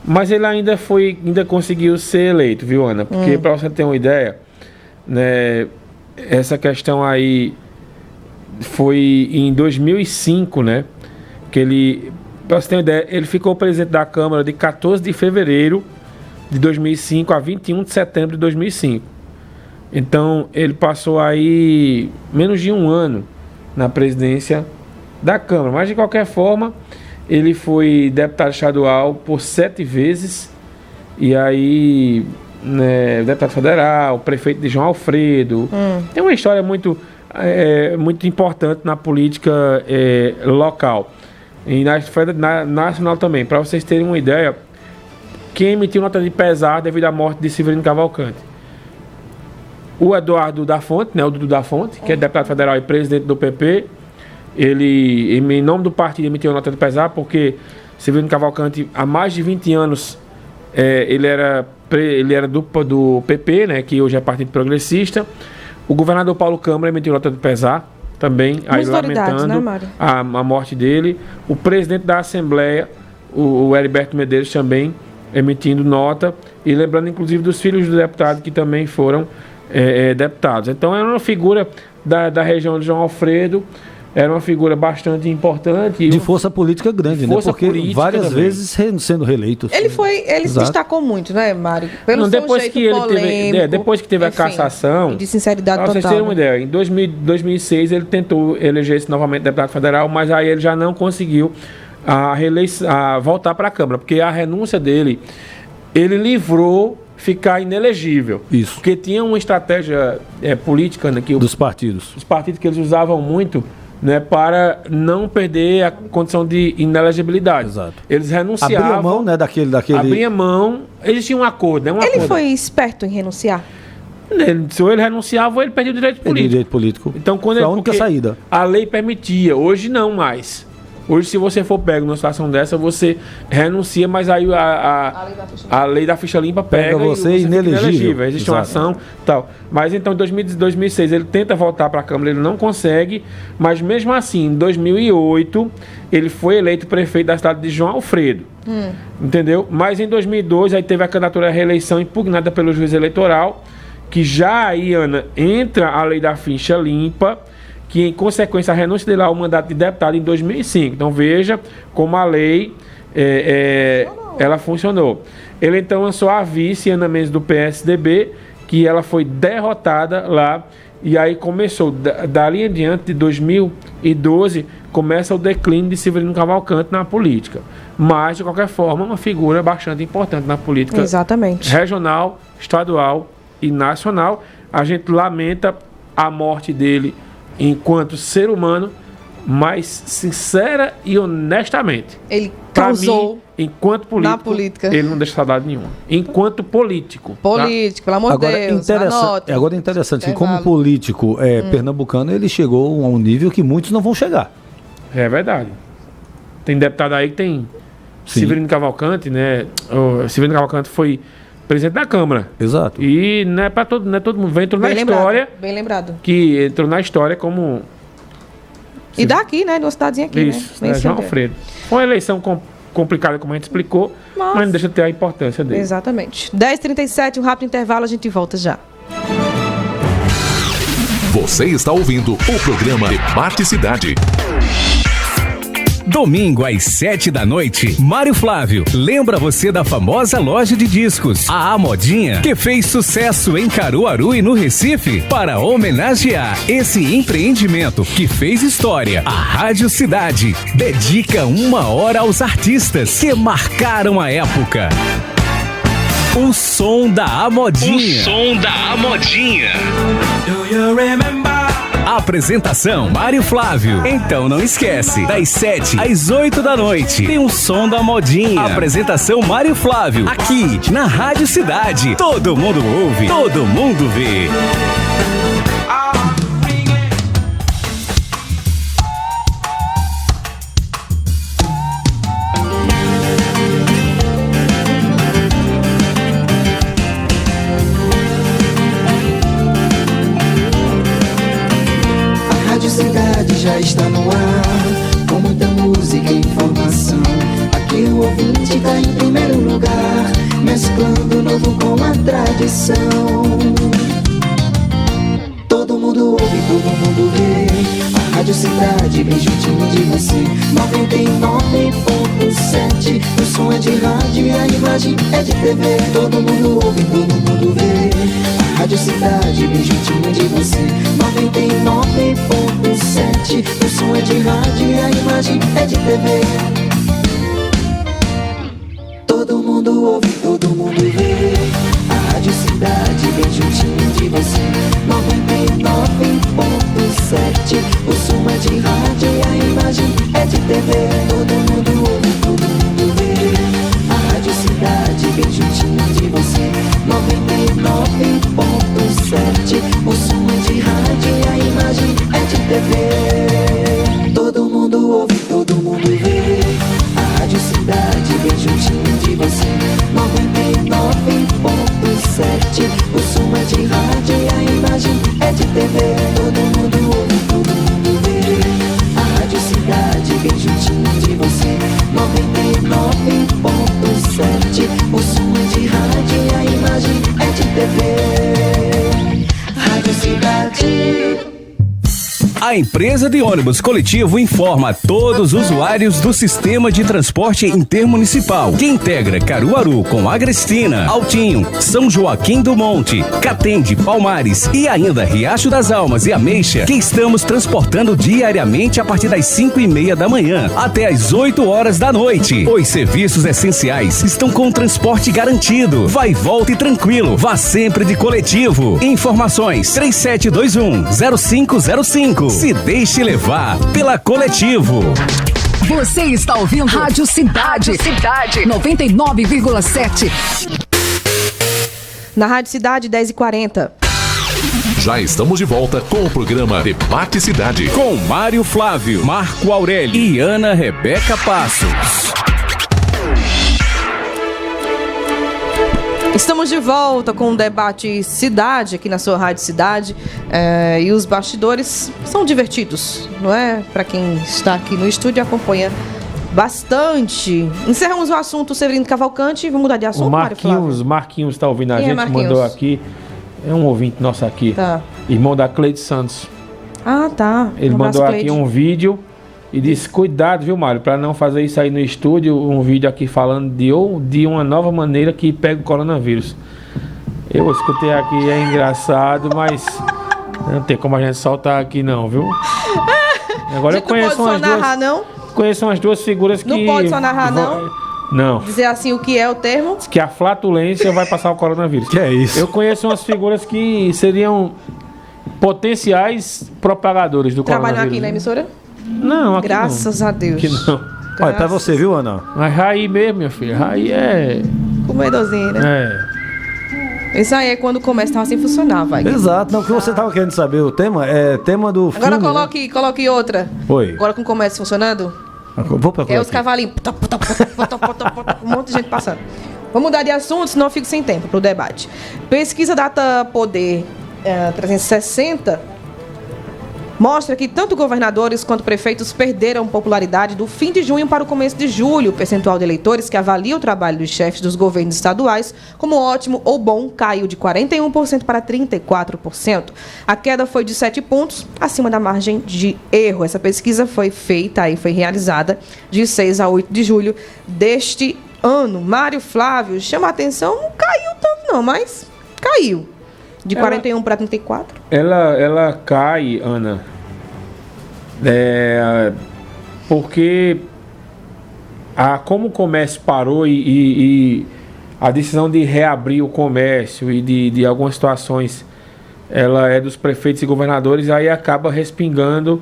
Mas ele ainda conseguiu ser eleito, viu, Ana? Porque, para você ter uma ideia, né, essa questão aí foi em 2005, né? Que ele, para você ter uma ideia, ele ficou presidente da Câmara de 14 de fevereiro de 2005 a 21 de setembro de 2005. Então, ele passou aí menos de um ano na presidência da Câmara. Mas, de qualquer forma, ele foi deputado estadual por 7 vezes. E aí, né, deputado federal, prefeito de João Alfredo. Tem uma história muito importante na política local. E na nacional também. Para vocês terem uma ideia, quem emitiu nota de pesar devido à morte de Severino Cavalcante? O Eduardo da Fonte, né, o Dudu da Fonte, que é deputado federal e presidente do PP, ele, em nome do partido, emitiu nota de pesar porque Severino Cavalcante, há mais de 20 anos, ele era do PP, né, que hoje é Partido Progressista. O governador Paulo Câmara emitiu nota de pesar também, aí lamentando, né, Mário? a morte dele. O presidente da Assembleia, o Heriberto Medeiros, também emitindo nota, e lembrando inclusive dos filhos do deputado que também foram deputados. Então era uma figura da região de João Alfredo, era uma figura bastante importante. De força política grande, né? Porque várias vezes sendo reeleitos. Ele se destacou muito, né, Mário? Pelo depois jeito que ele polêmico, depois que teve a cassação, de sinceridade pra total. vocês terem uma ideia, em 2006 ele tentou eleger-se novamente deputado federal, mas aí ele já não conseguiu voltar para a Câmara, porque a renúncia dele, ele livrou ficar inelegível. Isso. Porque tinha uma estratégia política, né, dos partidos. Os partidos que eles usavam muito, né, para não perder a condição de inelegibilidade. Exato. Eles renunciavam. Abria mão, né, daquele... Abria mão. Eles tinham um acordo, né? Ele foi esperto em renunciar? Se ele renunciava, ele perdia o direito político. Então, quando foi a única saída. A lei permitia, hoje não mais. Hoje, se você for pego numa situação dessa, você renuncia, mas aí a lei da ficha limpa pega você e inelegível. Existe uma ação e tal. Mas então, em 2006, ele tenta voltar para a Câmara, ele não consegue, mas mesmo assim, em 2008, ele foi eleito prefeito da cidade de João Alfredo. Entendeu? Mas em 2002, aí teve a candidatura à reeleição impugnada pelo juiz eleitoral, que já aí, Ana, entra a lei da ficha limpa, que em consequência a renúncia dele ao mandato de deputado em 2005. Então veja como a lei ela funcionou. Ele então lançou a vice, Ana Mendes, do PSDB, que ela foi derrotada lá, e aí começou, dali em diante, de 2012, começa o declínio de Severino Cavalcante na política. Mas, de qualquer forma, uma figura bastante importante na política regional, estadual e nacional. A gente lamenta a morte dele enquanto ser humano, mas sincera e honestamente. Ele causou mim, enquanto político, na política. Ele não deixa saudade nenhuma. Enquanto político. Político, pelo amor de Deus. Agora é interessante que, como político pernambucano, ele chegou a um nível que muitos não vão chegar. É verdade. Tem deputado aí que tem Severino Cavalcante, né? O Severino Cavalcante foi presidente da Câmara. Exato. E não é para todo mundo. Entrou na história. Bem lembrado. Que entrou na história como. E daqui, né? De uma cidadezinha aqui, isso, né? João Alfredo. Foi uma eleição complicada, como a gente explicou, mas não deixa de ter a importância dele. Exatamente. 10h37, um rápido intervalo, a gente volta já. Você está ouvindo o programa Debate Cidade. Domingo às 7 da noite, Mário Flávio lembra você da famosa loja de discos, a Modinha, que fez sucesso em Caruaru e no Recife. Para homenagear esse empreendimento que fez história, a Rádio Cidade dedica 1 hora aos artistas que marcaram a época. O som da Amodinha. O som da Amodinha. Do you remember? Apresentação, Mário Flávio. Então não esquece, das 7 às 8 da noite, tem um som da Modinha. Apresentação, Mário Flávio, aqui na Rádio Cidade. Todo mundo ouve, todo mundo vê. Já está no ar, com muita música e informação. Aqui o ouvinte está em primeiro lugar, mesclando o novo com a tradição. Todo mundo ouve, todo mundo vê. A Rádio Cidade bem juntinho de você. 99.7. O som é de rádio e a imagem é de TV. Todo mundo ouve, todo mundo vê. A Rádio Cidade bem juntinho de você. 99.7. O som é de rádio e a imagem é de TV. Todo mundo ouve, todo mundo vê. A Rádio Cidade bem juntinho de você. 99.7. O som é de rádio e a imagem é de TV. Todo mundo ouve, todo mundo vê. A Rádio Cidade bem juntinho de você. 99.7. O som é de rádio e a imagem é de TV. Todo mundo ouve, todo mundo vê. A Rádio Cidade bem juntinho de você. 99.7. O som é de rádio e a imagem é de TV. Todo mundo ouve, todo mundo vê. A Rádio Cidade bem juntinho de você. 99.7. O som é de rádio e a imagem é de TV. Rádio Cidade. A empresa de ônibus coletivo informa a todos os usuários do sistema de transporte intermunicipal que integra Caruaru com Agrestina, Altinho, São Joaquim do Monte, Catende, Palmares e ainda Riacho das Almas e Ameixa, que estamos transportando diariamente a partir das 5:30 da manhã até as 8 horas da noite. Os serviços essenciais estão com transporte garantido. Vai, volta e tranquilo. Vá sempre de coletivo. Informações 3721-0505. Se deixe levar pela Coletivo. Você está ouvindo Rádio Cidade. 99,7. Na Rádio Cidade, 10h40. Já estamos de volta com o programa Debate Cidade. Com Mário Flávio, Marco Aurélio e Ana Rebeca Passos. Estamos de volta com o Debate Cidade, aqui na sua Rádio Cidade. E os bastidores são divertidos, não é? Para quem está aqui no estúdio e acompanha bastante. Encerramos o assunto Severino Cavalcante. Vamos mudar de assunto, O Marquinhos está ouvindo a Quem é gente, Marquinhos? mandou aqui. É um ouvinte nosso aqui. Tá. Irmão da Cleide Santos. Ah, tá. Ele Um abraço, mandou aqui Cleide. um vídeo e disse: cuidado, viu, Mário, para não fazer isso aí no estúdio. Um vídeo aqui falando de uma nova maneira que pega o coronavírus. Eu escutei aqui, é engraçado, mas não tem como a gente soltar aqui não, viu? Agora eu conheço umas duas. Não? Conheço umas duas figuras que. Não pode só narrar, não? Não. Dizer assim o que é o termo? Diz que a flatulência vai passar o coronavírus. Que é isso? Eu conheço umas figuras que seriam potenciais propagadores do Trabalham coronavírus. aqui na emissora? Não, aqui Graças a Deus. Aqui não. Olha, pra você, viu, Ana? Mas Raí mesmo, minha filha. Raí é... Comedorzinho, né? Isso aí é quando começa, tava sem funcionar, vai. Exato. Não, o que você tava querendo saber, o tema é tema do filme. Agora coloque outra. Oi. Agora com o comércio funcionando. Vou procurar É os aqui. cavalinhos. Um monte de gente passando. Vamos mudar de assunto, senão eu fico sem tempo para o debate. Pesquisa Data Poder 360 mostra que tanto governadores quanto prefeitos perderam popularidade do fim de junho para o começo de julho. O percentual de eleitores que avalia o trabalho dos chefes dos governos estaduais como ótimo ou bom caiu de 41% para 34%. A queda foi de 7 pontos, acima da margem de erro. Essa pesquisa foi feita e foi realizada de 6 a 8 de julho deste ano. Mário Flávio, chama a atenção, não caiu tanto não, mas caiu. De 41 para 34. Ela cai, Ana, porque como o comércio parou e a decisão de reabrir o comércio e de algumas situações, ela é dos prefeitos e governadores, aí acaba respingando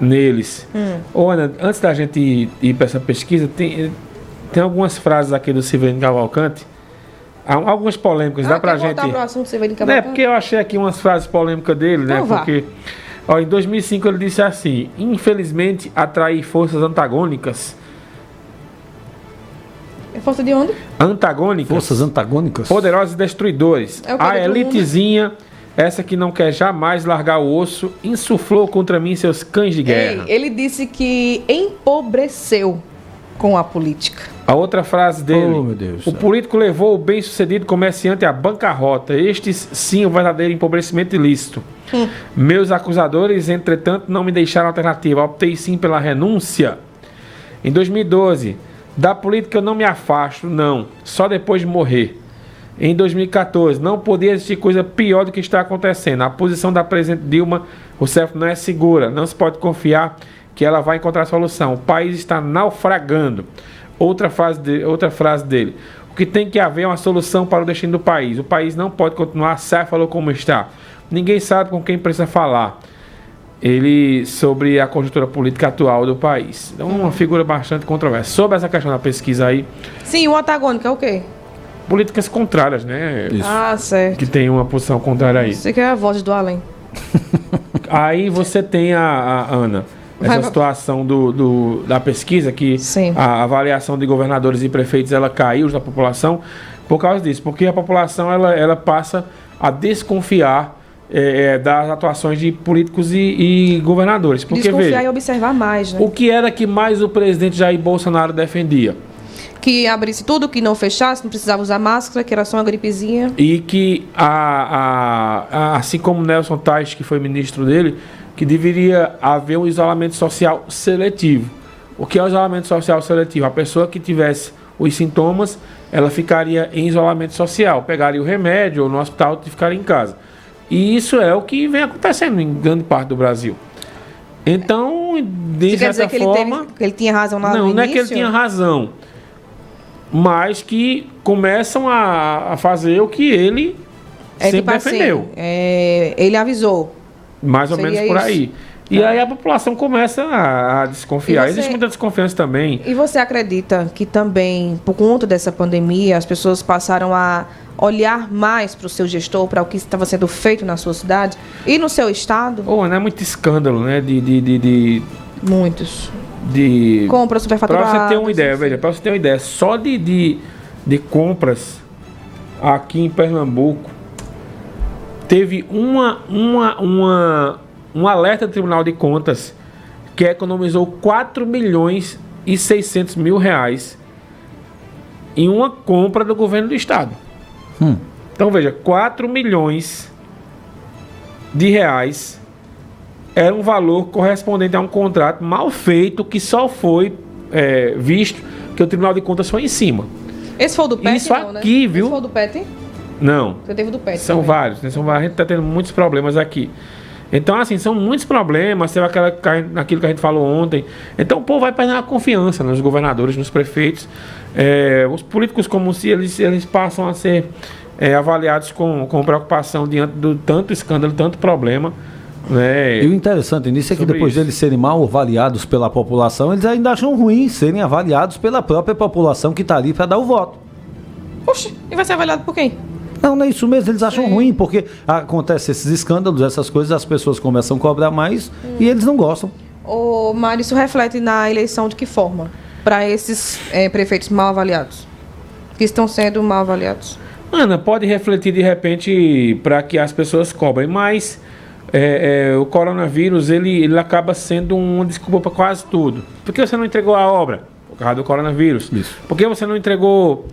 neles. Ô, Ana, antes da gente ir para essa pesquisa, tem algumas frases aqui do Severino Cavalcante. Há algumas polêmicas, dá pra gente. Pro assunto, você vai Porque eu achei aqui umas frases polêmicas dele, né? Então vá. Porque em 2005 ele disse assim: infelizmente, atrair forças antagônicas. É força de onde? Antagônicas. Forças antagônicas. Poderosos e destruidores. É o que A de todo elitezinha, essa que não quer jamais largar o osso, insuflou contra mim seus cães de guerra. Ele disse que empobreceu com a política. A outra frase dele: Oh, meu Deus. o político levou o bem-sucedido comerciante à bancarrota. Estes, sim, o verdadeiro empobrecimento ilícito. Meus acusadores, entretanto, não me deixaram alternativa. Optei sim pela renúncia. Em 2012, da política eu não me afasto, não. Só depois de morrer. Em 2014, não podia existir coisa pior do que está acontecendo. A posição da presidente Dilma Rousseff não é segura. Não se pode confiar que ela vai encontrar solução. O país está naufragando. Outra frase dele: o que tem que haver é uma solução para o destino do país. O país não pode continuar céfalo como está. Ninguém sabe com quem precisa falar. Ele sobre a conjuntura política atual do país. Então, uma figura bastante controversa. Sobre essa questão da pesquisa aí, Sim, o antagônico é o quê? políticas contrárias, né? Isso. Ah, certo. Que tem uma posição contrária aí. Você quer a voz do além. Aí você tem a Ana, essa situação da pesquisa, que a avaliação de governadores e prefeitos ela caiu da população por causa disso, porque a população ela passa a desconfiar das atuações de políticos e governadores. Porque, Desconfiar veja, e observar mais, né? o que era que mais o presidente Jair Bolsonaro defendia? Que abrisse tudo, que não fechasse, não precisava usar máscara, que era só uma gripezinha. E que, assim como Nelson Tais, que foi ministro dele, que deveria haver um isolamento social seletivo. O que é o isolamento social seletivo? A pessoa que tivesse os sintomas, ela ficaria em isolamento social, pegaria o remédio ou no hospital e ficaria em casa. E isso é o que vem acontecendo em grande parte do Brasil. Então, de Você quer dizer certa que forma... ele tinha razão lá no Não, início? não é que ele tinha razão, mas que começam a fazer o que ele sempre tipo defendeu. assim, ele avisou. Mais ou Seria menos por isso? aí. E aí a população começa a desconfiar. Existe muita desconfiança também. E você acredita que também, por conta dessa pandemia, as pessoas passaram a olhar mais para o seu gestor, para o que estava sendo feito na sua cidade e no seu estado? Não é muito escândalo, né? Muitos. Compras superfaturadas. Para você ter uma ideia, veja, para você ter uma ideia, só de compras aqui em Pernambuco, teve um alerta do Tribunal de Contas que economizou 4 milhões e 600 mil reais em uma compra do governo do estado. Então veja, 4 milhões de reais era um valor correspondente a um contrato mal feito que só foi visto que o Tribunal de Contas foi em cima. Esse foi o do PET? Isso não, aqui, né? viu? Esse foi o do PET? Não. Você teve o do PET São também. vários, né? A gente está tendo muitos problemas aqui. Então, assim, são muitos problemas. Teve aquilo que a gente falou ontem. Então, o povo vai perder a confiança nos governadores, nos prefeitos. Os políticos, como se eles passam a ser avaliados com preocupação diante do tanto escândalo, tanto problema. Né? E o interessante nisso é que depois deles serem mal avaliados pela população, eles ainda acham ruim serem avaliados pela própria população que está ali para dar o voto. Oxe, e vai ser avaliado por quem? Não é isso mesmo, eles acham ruim, porque acontecem esses escândalos, essas coisas, as pessoas começam a cobrar mais e eles não gostam. Ô, Mário, isso reflete na eleição de que forma? Para esses prefeitos mal avaliados? Que estão sendo mal avaliados? Ana, pode refletir de repente para que as pessoas cobrem, mas o coronavírus ele acaba sendo uma desculpa para quase tudo. Por que você não entregou a obra? Por causa do coronavírus. Isso. Por que você não entregou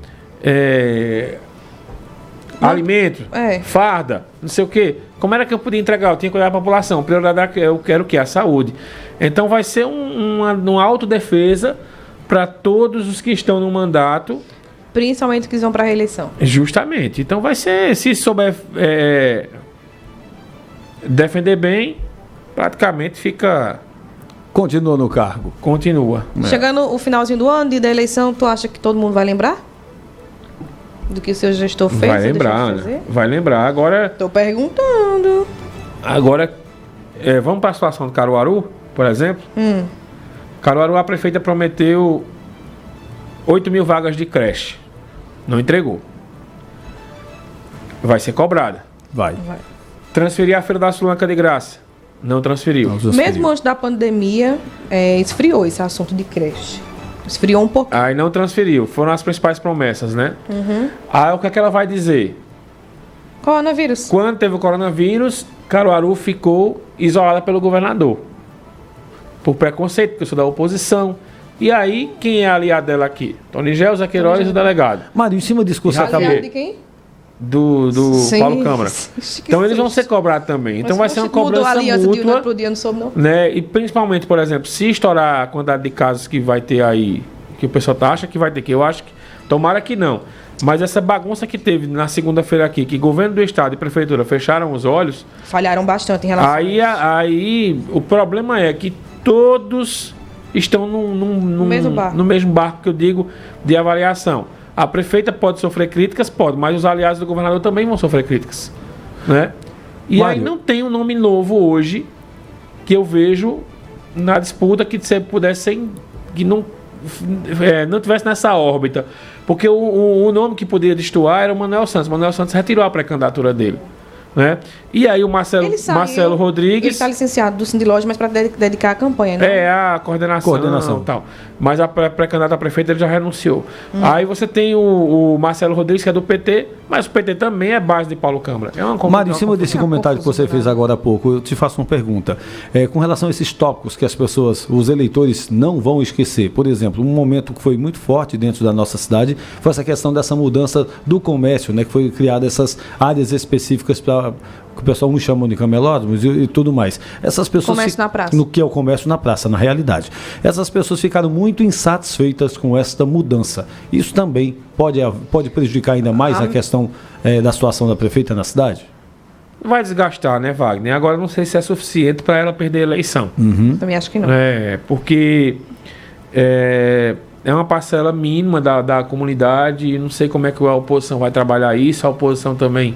alimento, farda, não sei o quê? Como era que eu podia entregar? Eu tinha que olhar a população. Prioridade eu quero o quê? A saúde. Então vai ser uma autodefesa para todos os que estão no mandato. Principalmente que vão para a reeleição. Justamente. Então vai ser, se souber defender bem, praticamente fica... Continua no cargo. Continua. Chegando o finalzinho do ano e da eleição, tu acha que todo mundo vai lembrar? Do que o seu gestor fez? Vai lembrar, né? Vai lembrar. Agora... Tô perguntando. Agora, vamos para a situação do Caruaru, por exemplo. Caruaru, a prefeita prometeu 8 mil vagas de creche. Não entregou. Vai ser cobrada. Vai. Transferir a Feira da Sulanca de graça. Não transferiu. Mesmo antes da pandemia, esfriou esse assunto de creche. Esfriou um pouquinho. Aí não transferiu. Foram as principais promessas, né? Aí o que é que ela vai dizer? Coronavírus. Quando teve o coronavírus, Caruaru ficou isolada pelo governador. Por preconceito, porque eu sou da oposição. E aí, quem é aliado dela aqui? Tony Gelza, Queiroz e o delegado. Mário, em cima disso que você acabou... Aliado de quem? Do Paulo Câmara. Então eles vão ser cobrados também. Então vai ser uma cobrança mútua, pro dia, não soube, não. né? E principalmente, por exemplo, se estourar a quantidade de casos que vai ter aí, que o pessoal acha que vai ter, que eu acho que tomara que não. Mas essa bagunça que teve na segunda-feira aqui, que governo do estado e prefeitura fecharam os olhos, falharam bastante em relação a isso. Aí o problema é que todos estão no mesmo barco que eu digo de avaliação. A prefeita pode sofrer críticas? Pode, mas os aliados do governador também vão sofrer críticas, né? E Mário, aí não tem um nome novo hoje que eu vejo na disputa que se pudesse que não tivesse nessa órbita. Porque o nome que poderia destoar era o Manuel Santos. O Manuel Santos retirou a pré-candidatura dele, né? E aí o Marcelo Rodrigues... Ele está licenciado do Sindiloja, mas para dedicar a campanha, né? A coordenação e tal. Mas a pré-candidata a prefeita ele já renunciou. Aí você tem o Marcelo Rodrigues, que é do PT, mas o PT também é base de Paulo Câmara. Mário, em cima desse comentário que você fez agora há pouco, eu te faço uma pergunta. Com relação a esses tópicos que as pessoas, os eleitores não vão esquecer. Por exemplo, um momento que foi muito forte dentro da nossa cidade foi essa questão dessa mudança do comércio, né? Que foi criada essas áreas específicas para que o pessoal nos chamam de camelódromos e tudo mais. Essas pessoas comércio na praça. No que é o comércio na praça, na realidade. Essas pessoas ficaram muito insatisfeitas com esta mudança. Isso também pode prejudicar ainda mais a questão da situação da prefeita na cidade? Vai desgastar, né, Wagner? Agora não sei se é suficiente para ela perder a eleição. Também acho que não. Porque é uma parcela mínima da comunidade e não sei como é que a oposição vai trabalhar isso. A oposição também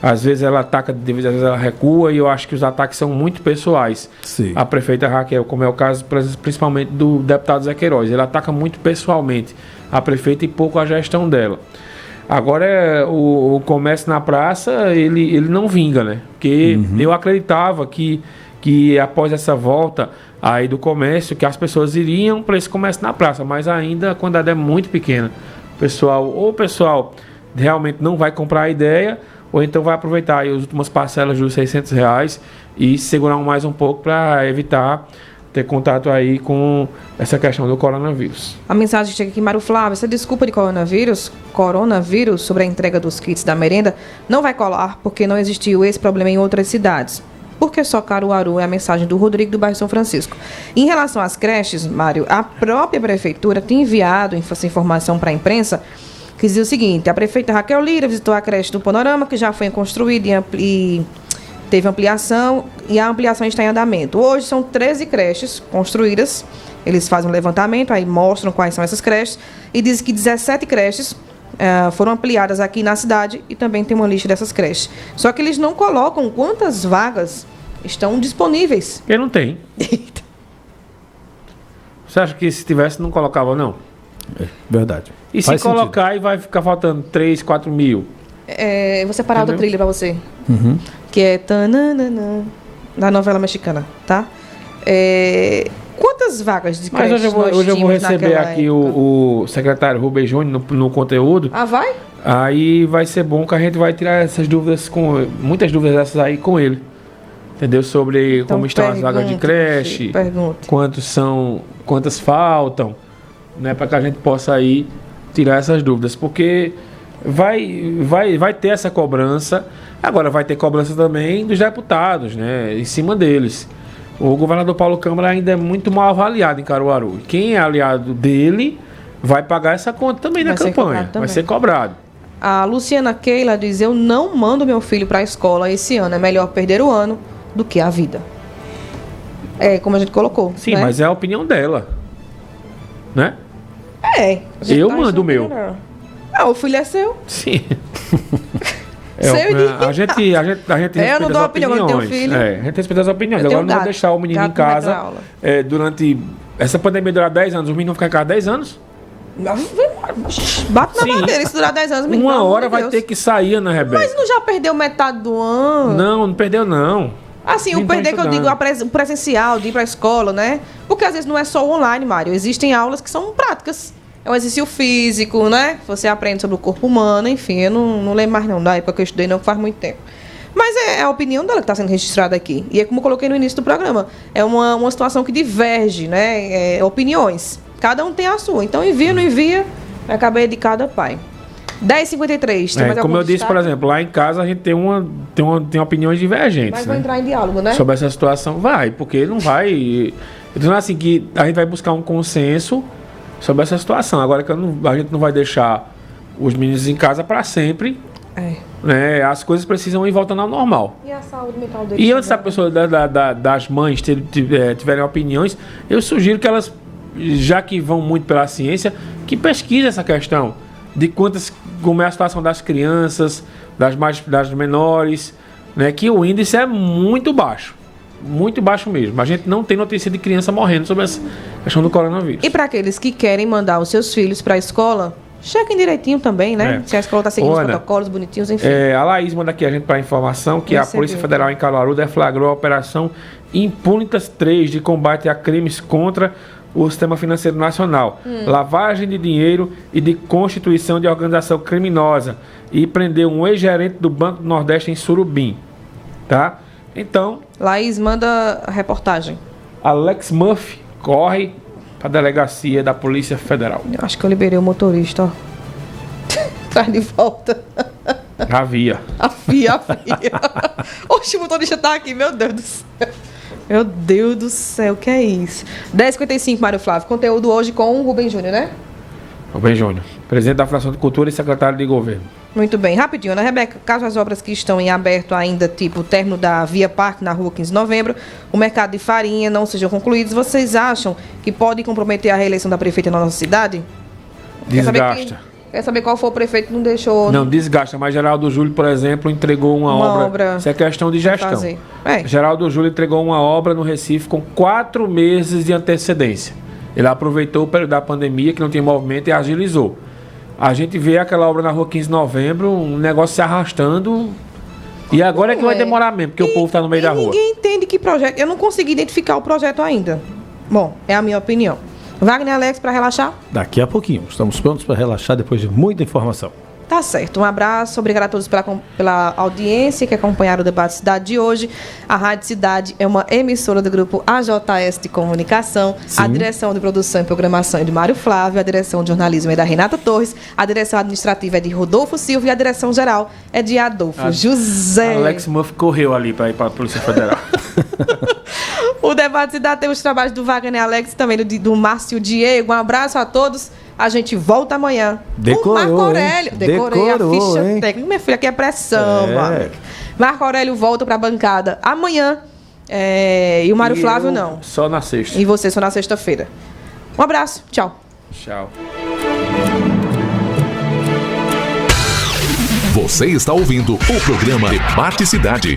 Às vezes ela ataca, às vezes ela recua, e eu acho que os ataques são muito pessoais. Sim. A prefeita Raquel, como é o caso principalmente do deputado Zé Queiroz, ele ataca muito pessoalmente a prefeita e pouco a gestão dela. Agora, o comércio na praça, ele não vinga, né? Porque eu acreditava que após essa volta aí do comércio, que as pessoas iriam para esse comércio na praça, mas ainda a quantidade é muito pequena. O pessoal realmente não vai comprar a ideia, ou então vai aproveitar aí as últimas parcelas dos R$600 e segurar mais um pouco para evitar ter contato aí com essa questão do coronavírus. A mensagem que chega aqui, Mário Flávio, essa desculpa de coronavírus sobre a entrega dos kits da merenda não vai colar porque não existiu esse problema em outras cidades. Porque só Caruaru é a mensagem do Rodrigo do bairro São Francisco. Em relação às creches, Mário, a própria prefeitura tem enviado essa informação para a imprensa, que dizia o seguinte: a prefeita Raquel Lira visitou a creche do Panorama, que já foi construída e teve ampliação, e a ampliação está em andamento. Hoje são 13 creches construídas, eles fazem um levantamento, aí mostram quais são essas creches, e diz que 17 creches foram ampliadas aqui na cidade, e também tem uma lista dessas creches. Só que eles não colocam quantas vagas estão disponíveis. Porque não tem. Você acha que se tivesse não colocava, não? É verdade. E se colocar e vai ficar faltando 3, 4 mil? Vou separar outra trilha para você. Uhum. Que é tananana, da novela mexicana, tá? Quantas vagas de creche Mas hoje eu vou receber aqui o secretário Rubem Júnior no conteúdo. Ah, vai? Aí vai ser bom que a gente vai tirar essas dúvidas, muitas dúvidas dessas aí com ele. Entendeu? Sobre Então, como estão as vagas de creche, quantas faltam, né? Para que a gente possa aí tirar essas dúvidas. Porque vai ter essa cobrança. Agora vai ter cobrança também dos deputados, né? Em cima deles. O governador Paulo Câmara ainda é muito mal avaliado em Caruaru. Quem é aliado dele vai pagar essa conta também na campanha. Vai ser cobrado. A Luciana Keila diz: eu não mando meu filho para a escola esse ano. É melhor perder o ano do que a vida. É como a gente colocou. Sim, né? mas é a opinião dela. Né? Eu mando o meu. O filho é seu. Sim. Seu a gente respeita eu não dou as opinião, eu tenho filho. A gente respeita as opiniões. Eu Agora tenho não vou gato. deixar o menino Gato em casa não vai durante... Essa pandemia durar 10 anos, os meninos vão ficar em casa 10 anos? Bate na madeira, isso durar 10 anos. Uma hora vai ter que sair, Ana Rebeca. Mas não já perdeu metade do ano? Não perdeu não. Assim, o perder que eu digo, o presencial, de ir para a escola, né? Porque às vezes não é só online, Mário. Existem aulas que são práticas. É um exercício físico, né? Você aprende sobre o corpo humano, enfim. Eu não lembro mais não, da época que eu estudei, não, que faz muito tempo. Mas é a opinião dela que está sendo registrada aqui. E é como eu coloquei no início do programa. É uma situação que diverge, né? Opiniões. Cada um tem a sua. Então, envia, não envia, vai caber de cada pai. 10h53. Como eu disse, por exemplo, lá em casa a gente tem opiniões divergentes. Mas vai entrar em diálogo, né? Sobre essa situação. Vai, porque não vai... Então, assim, que a gente vai buscar um consenso sobre essa situação. Agora que a gente não vai deixar os meninos em casa para sempre. Né? As coisas precisam ir voltando ao normal. E a saúde mental deles? E antes da pessoa, das mães tiverem opiniões, eu sugiro que elas, já que vão muito pela ciência, que pesquisem essa questão de como é a situação das crianças, das menores, né? Que o índice é muito baixo. Muito baixo mesmo. A gente não tem notícia de criança morrendo sobre essa questão do coronavírus. E para aqueles que querem mandar os seus filhos para a escola, chequem direitinho também, né? Se a escola está seguindo os protocolos bonitinhos, enfim. A Laís manda aqui a gente para informação que a Polícia Federal em Caruaru deflagrou a Operação Impunitas 3 de combate a crimes contra o sistema financeiro nacional, lavagem de dinheiro e de constituição de organização criminosa, e prendeu um ex-gerente do Banco do Nordeste em Surubim. Tá? Então... Laís, manda a reportagem. Alex Murphy corre para a delegacia da Polícia Federal. Eu acho que eu liberei o motorista, ó. Traz de volta. Havia. Oxe, o motorista tá aqui, meu Deus do céu. Meu Deus do céu, o que é isso? 10h55, Mário Flávio. Conteúdo hoje com o Rubem Júnior, né? Rubem Júnior, presidente da Fundação de Cultura e secretário de Governo. Muito bem. Rapidinho, Ana Rebeca, caso as obras que estão em aberto ainda, tipo o término da Via Parque na rua 15 de novembro, o mercado de farinha não sejam concluídos, vocês acham que pode comprometer a reeleição da prefeita na nossa cidade? Desgasta. Quer saber qual foi o prefeito que não deixou... Não, desgasta, mas Geraldo Júlio, por exemplo, entregou uma obra. Isso é questão de gestão. Geraldo Júlio entregou uma obra no Recife com 4 meses de antecedência. Ele aproveitou o período da pandemia, que não tinha movimento, e agilizou. A gente vê aquela obra na rua 15 de novembro, um negócio se arrastando. E agora é que vai demorar mesmo, porque o povo está no meio da rua. Ninguém entende que projeto... Eu não consegui identificar o projeto ainda. Bom, é a minha opinião. Wagner e Alex, para relaxar? Daqui a pouquinho. Estamos prontos para relaxar depois de muita informação. Tá certo. Um abraço. Obrigado a todos pela audiência que acompanharam o Debate Cidade de hoje. A Rádio Cidade é uma emissora do grupo AJS de Comunicação. Sim. A direção de produção e programação é de Mário Flávio. A direção de jornalismo é da Renata Torres. A direção administrativa é de Rodolfo Silva. E a direção geral é de Adolfo José. Alex Muff correu ali para ir para a Polícia Federal. O Debate Cidade tem os trabalhos do Wagner e Alex e também do Márcio Diego. Um abraço a todos. A gente volta amanhã. Decorou, o Marco Aurélio. Decorei a ficha hein? técnica. Minha filha, aqui é pressão, mano. Marco Aurélio volta pra bancada amanhã. E o Mário Flávio não. Só na sexta. E você só na sexta-feira. Um abraço. Tchau. Tchau. Você está ouvindo o programa Debate Cidade.